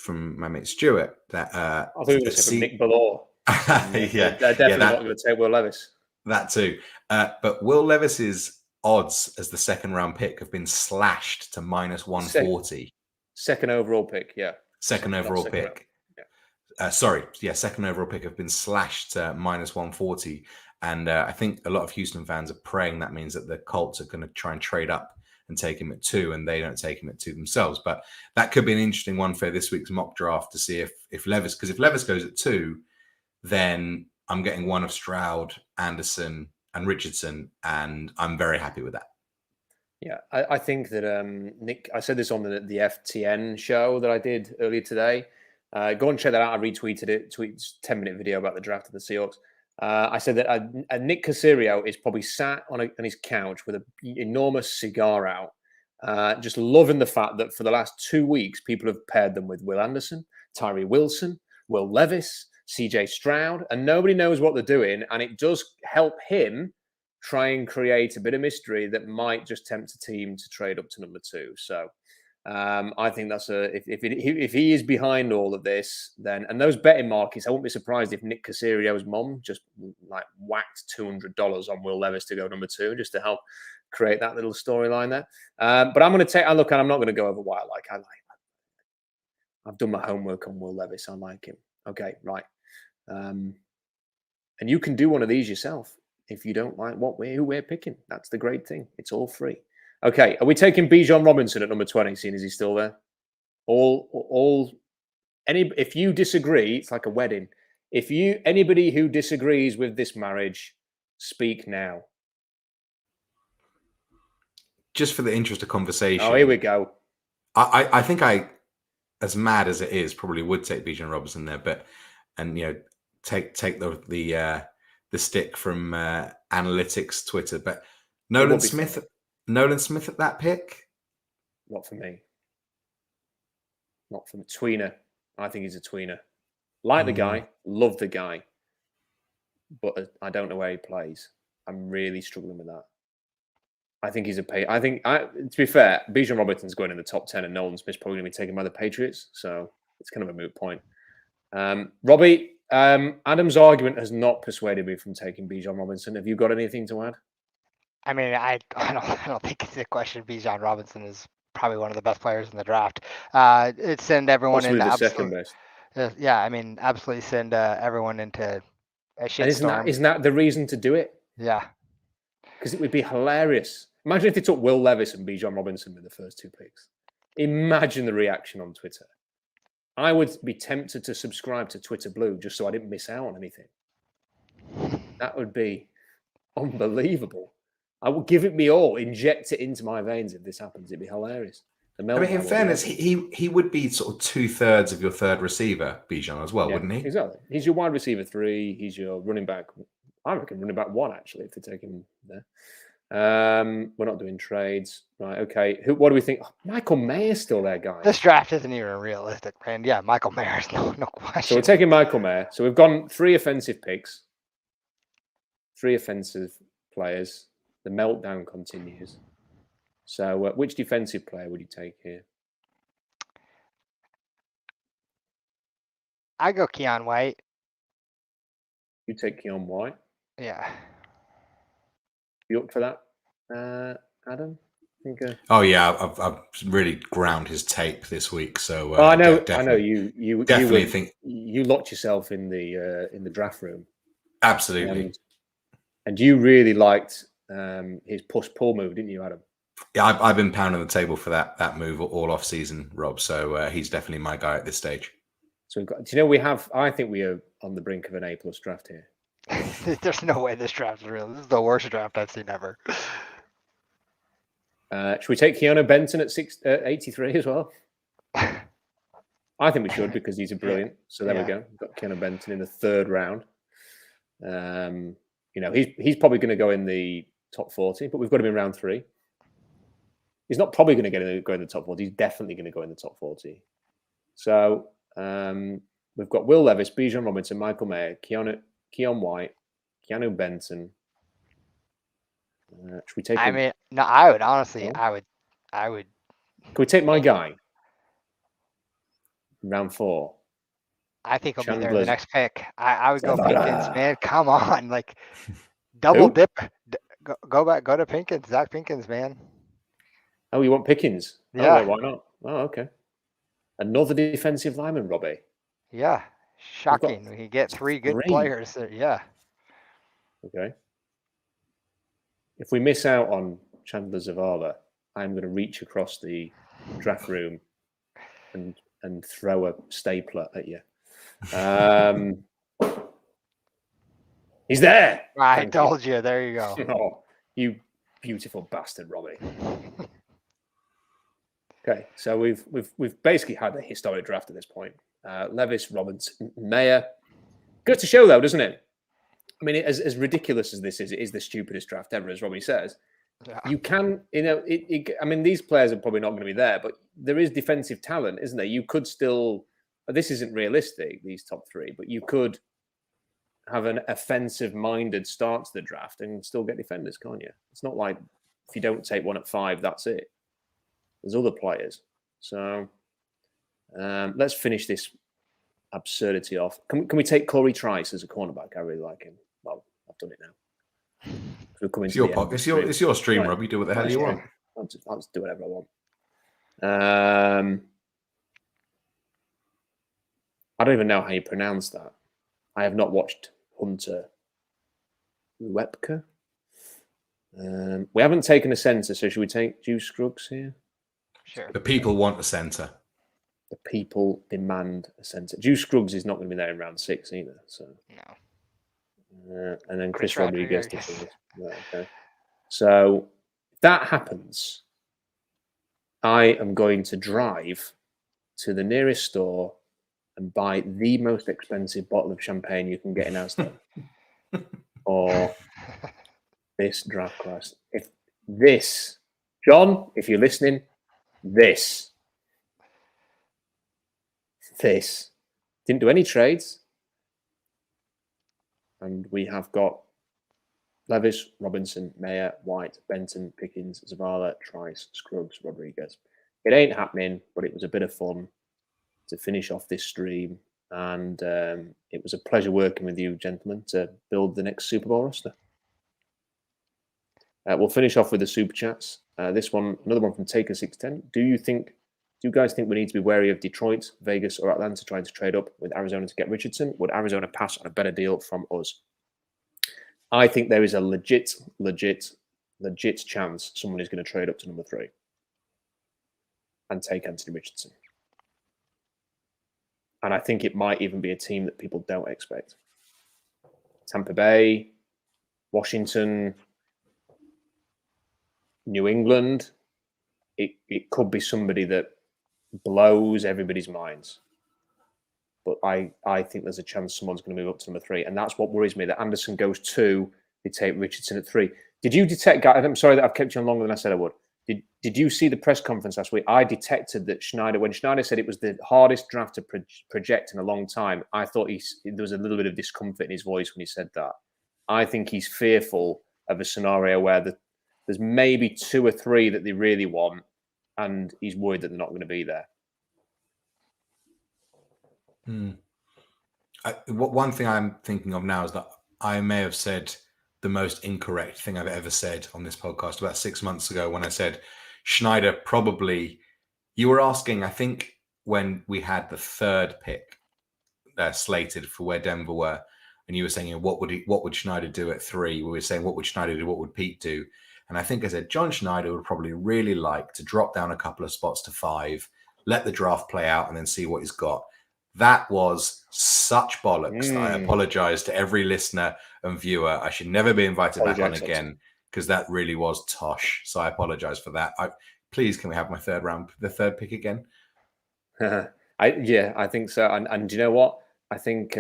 my mate Stuart that I thought you were going to say Nick Ballore. Yeah, they're definitely not going to take Will Levis. That too. But Will Levis's odds as the 2nd round pick have been slashed to -140. Second overall pick, yeah. Second overall pick. Second overall pick have been slashed to -140. And I think a lot of Houston fans are praying that means that the Colts are going to try and trade up and take him at 2, and they don't take him at 2 themselves. But that could be an interesting one for this week's mock draft to see if Levis, because if Levis goes at 2, then I'm getting one of Stroud, Anderson, and Richardson, and I'm very happy with that. Yeah, I think that Nick, I said this on the FTN show that I did earlier today. Go and check that out. I retweeted it. Tweet's 10-minute video about the draft of the Seahawks. I said that Nick Caserio is probably sat on his couch with an enormous cigar out, just loving the fact that for the last 2 weeks, people have paired them with Will Anderson, Tyree Wilson, Will Levis, CJ Stroud, and nobody knows what they're doing. And it does help him try and create a bit of mystery that might just tempt a team to trade up to number 2. So I think that's if he is behind all of this, then, and those betting markets, I wouldn't be surprised if Nick Caserio's mom just like whacked $200 on Will Levis to go number 2 just to help create that little storyline there. But I'm going to take a look, and I'm not going to go over why I like. I've done my homework on Will Levis. I like him. Okay, right. And you can do one of these yourself if you don't like who we're picking. That's the great thing. It's all free. Okay, are we taking Bijan Robinson at number 20, seeing as he's still there? If you disagree, it's like a wedding. Anybody who disagrees with this marriage, speak now. Just for the interest of conversation. Oh, here we go. I think as mad as it is, probably would take Bijan Robinson there, take the stick from analytics Twitter, but Nolan Smith at that pick? Not for me. Not for me. Tweener. I think he's a tweener. Like the guy, love the guy, but I don't know where he plays. I'm really struggling with that. I think he's to be fair, Bijan Robinson's going in the top 10, and Nolan Smith's probably going to be taken by the Patriots, so it's kind of a moot point. Robbie, Adam's argument has not persuaded me from taking Bijan Robinson. Have you got anything to add? I mean, I don't think it's a question. Bijan Robinson is probably one of the best players in the draft. It send everyone Possibly into the second best. Yeah, I mean, absolutely send everyone into a shitstorm. Isn't that the reason to do it? Yeah, because it would be hilarious. Imagine if they took Will Levis and Bijan Robinson with the first 2 picks. Imagine the reaction on Twitter. I would be tempted to subscribe to Twitter Blue just so I didn't miss out on anything. That would be unbelievable. I would give it me all, inject it into my veins if this happens. It'd be hilarious. In fairness, he would be sort of 2/3 of your third receiver, Bijan, as well, wouldn't he? Exactly. He's your wide receiver 3. He's your running back. I reckon running back 1, actually, if they take him there. We're not doing trades. Right, okay. What do we think? Oh, Michael Mayer's still there, guys. This draft isn't even realistic, man. Yeah, Michael Mayer's no question. So we're taking Michael Mayer. So we've gone 3 offensive picks. 3 offensive players. The meltdown continues. So which defensive player would you take here? I go Keon White. You take Keon White. Yeah. You up for that, Adam? Oh yeah, I've really ground his tape this week. So I know definitely, you definitely think you locked yourself in the draft room, absolutely. and you really liked his push-pull move, didn't you, Adam? Yeah, I've been pounding the table for that move all off season, Rob. So he's definitely my guy at this stage. So we've got. Do you know I think we are on the brink of an A+ draft here. There's no way this draft is real. This is the worst draft I've seen ever. Should we take Keanu Benton at 83 as well? I think we should because he's a brilliant. So there we go. We've got Keanu Benton in the 3rd round. He's probably going to go in the top 40, but we've got him in round 3. He's not probably going to go in the top 40. He's definitely going to go in the top 40. So we've got Will Levis, Bijan Robinson, Michael Mayer, Keon White, Keanu Benton. Should we take? I would honestly, I would. Can we take my guy? Round 4. I think he'll be there in the next pick. I would go Pinkins, man. Come on, like double Who? dip. Go back. Go to Pinkins. Zach Pinkins, man. Oh, you want Pickens? Yeah. Oh, why not? Oh, okay. Another defensive lineman, Robbie. Yeah. Shocking. We get 3 good players. Yeah. Okay. If we miss out on Chandler Zavala, I'm going to reach across the draft room and throw a stapler at you. He's there. I told you. There you go. Oh, you beautiful bastard, Robbie. Okay, so we've basically had a historic draft at this point. Levis, Robinson, Mayer. Goes to show, though, doesn't it? I mean, as ridiculous as this is, it is the stupidest draft ever, as Robbie says. Yeah. You can, I mean, these players are probably not going to be there, but there is defensive talent, isn't there? You could still, this isn't realistic, these top 3, but you could have an offensive-minded start to the draft and still get defenders, can't you? It's not like if you don't take one at 5, that's it. There's other players. So let's finish this absurdity off. Can we take Corey Trice as a cornerback? I really like him. Well, I've done it now. It's your stream, Rob. You do what the hell you want. I'll just do whatever I want. I don't even know how you pronounce that. I have not watched Hunter Wepke. We haven't taken a center, so should we take Juice Scruggs here? Sure. The people want a center. The people demand a center. Juice Scruggs is not going to be there in round 6 either. So no. And then Chris Rodriguez. Okay. So if that happens, I am going to drive to the nearest store and buy the most expensive bottle of champagne you can get in Asda or this draft class. If this, John, if you're listening, this didn't do any trades, and we have got Levis, Robinson, Mayer, White, Benton, Pickens, Zavala, Trice, Scruggs, Rodriguez. It ain't happening, but it was a bit of fun to finish off this stream, and it was a pleasure working with you, gentlemen, to build the next Super Bowl roster. We'll finish off with the super chats. This one, another one from Taker610. Do you guys think we need to be wary of Detroit, Vegas, or Atlanta trying to trade up with Arizona to get Richardson? Would Arizona pass on a better deal from us? I think there is a legit chance someone is going to trade up to number 3 and take Anthony Richardson. And I think it might even be a team that people don't expect. Tampa Bay, Washington, New England. It could be somebody that blows everybody's minds. But I think there's a chance someone's going to move up to number 3. And that's what worries me, that Anderson goes 2, they take Richardson at 3. Did you detect, guys, I'm sorry that I've kept you on longer than I said I would. Did you see the press conference last week? I detected that when Schneider said it was the hardest draft to project in a long time, I thought there was a little bit of discomfort in his voice when he said that. I think he's fearful of a scenario where there's maybe 2 or 3 that they really want, and he's worried that they're not going to be there. One thing I'm thinking of now is that I may have said the most incorrect thing I've ever said on this podcast about 6 months ago when I said Schneider probably. You were asking, I think, when we had the third pick slated for where Denver were, and you were saying, what would Schneider do at 3? We were saying, what would Schneider do? What would Pete do? And I think I said John Schneider would probably really like to drop down a couple of spots to 5, let the draft play out, and then see what he's got. That was such bollocks that I apologize to every listener and viewer. I should never be invited back on again because that really was tosh. So I apologize for that. Please, can we have the third pick again? I think so. And do you know what? I think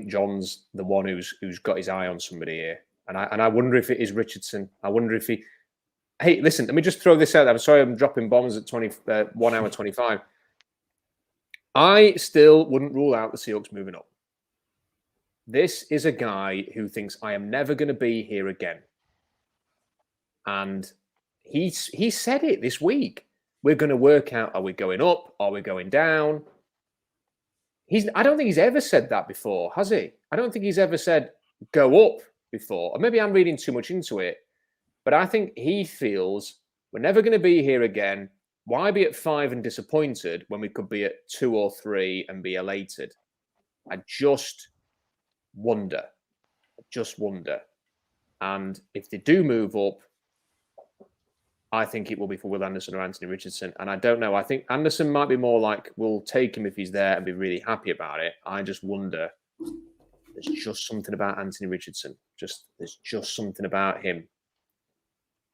John's the one who's got his eye on somebody here. And I wonder if it is Richardson. I wonder if he. Hey, listen, let me just throw this out. I'm sorry, I'm dropping bombs at 1 hour 25. I still wouldn't rule out the Seahawks moving up. This is a guy who thinks I am never going to be here again. And he said it this week. We're going to work out, are we going up? Are we going down? I don't think he's ever said that before, has he? I don't think he's ever said go up before. Or maybe I'm reading too much into it. But I think he feels we're never going to be here again. Why be at 5 and disappointed when we could be at 2 or 3 and be elated? I just wonder. And if they do move up, I think it will be for Will Anderson or Anthony Richardson. And I don't know. I think Anderson might be more like, we'll take him if he's there and be really happy about it. I just wonder. There's just something about Anthony Richardson. There's just something about him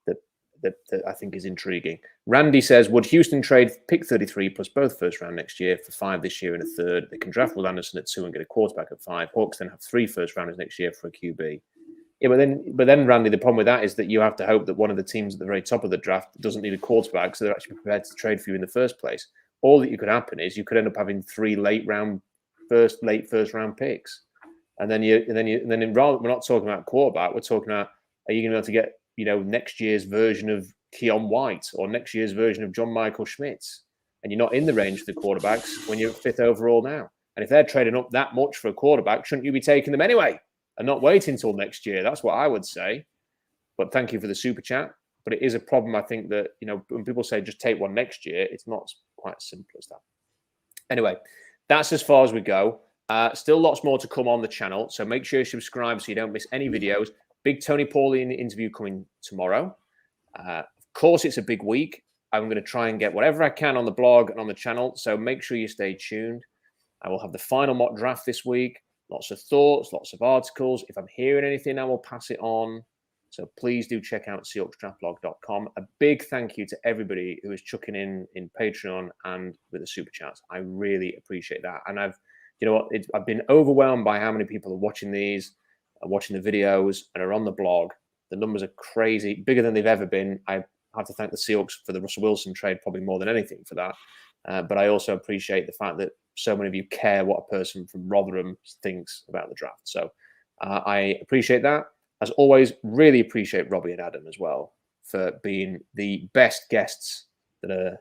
that I think is intriguing. Randy says, would Houston trade pick 33 plus both first round next year for 5 this year and a third? They can draft Will Anderson at 2 and get a quarterback at 5. Hawks then have 3 first rounders next year for a QB. Yeah, but then Randy, the problem with that is that you have to hope that one of the teams at the very top of the draft doesn't need a quarterback, so they're actually prepared to trade for you in the first place. All that could happen is you could end up having 3 late first round picks, and then we're not talking about quarterback. We're talking about, are you going to be able to get next year's version of Keon White or next year's version of John Michael Schmitz, and you're not in the range for the quarterbacks when you're 5th overall now. And if they're trading up that much for a quarterback, shouldn't you be taking them anyway and not waiting until next year? That's what I would say. But thank you for the super chat. But it is a problem, I think, that when people say just take one next year, it's not quite as simple as that. Anyway, that's as far as we go. Still lots more to come on the channel, so make sure you subscribe so you don't miss any videos. Big Tony Pauline interview coming tomorrow. Of course, it's a big week. I'm going to try and get whatever I can on the blog and on the channel, so make sure you stay tuned. I will have the final mock draft this week. Lots of thoughts, lots of articles. If I'm hearing anything, I will pass it on. So please do check out SeahawksDraftBlog.com. A big thank you to everybody who is chucking in Patreon and with the super chats. I really appreciate that. And I've been overwhelmed by how many people are watching these, are watching the videos, and are on the blog. The numbers are crazy, bigger than they've ever been. I have to thank the Seahawks for the Russell Wilson trade, probably more than anything for that. But I also appreciate the fact that so many of you care what a person from Rotherham thinks about the draft. So I appreciate that. As always, really appreciate Robbie and Adam as well for being the best guests that a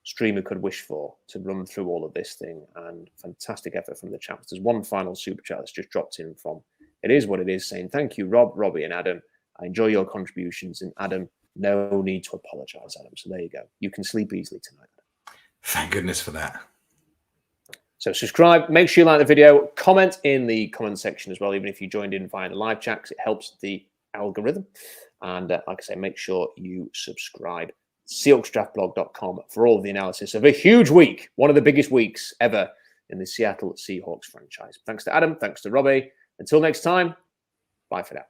streamer could wish for to run through all of this thing. And fantastic effort from the chaps. There's one final super chat that's just dropped in from It Is What It Is, saying thank you, Robbie and Adam. I enjoy your contributions. And Adam, no need to apologize, Adam. So there you go. You can sleep easily tonight. Thank goodness for that. So subscribe, make sure you like the video, comment in the comment section as well, even if you joined in via the live chat, because it helps the algorithm. And like I say, make sure you subscribe. SeahawksDraftBlog.com for all of the analysis of a huge week, one of the biggest weeks ever in the Seattle Seahawks franchise. Thanks to Adam, thanks to Robbie. Until next time, bye for now.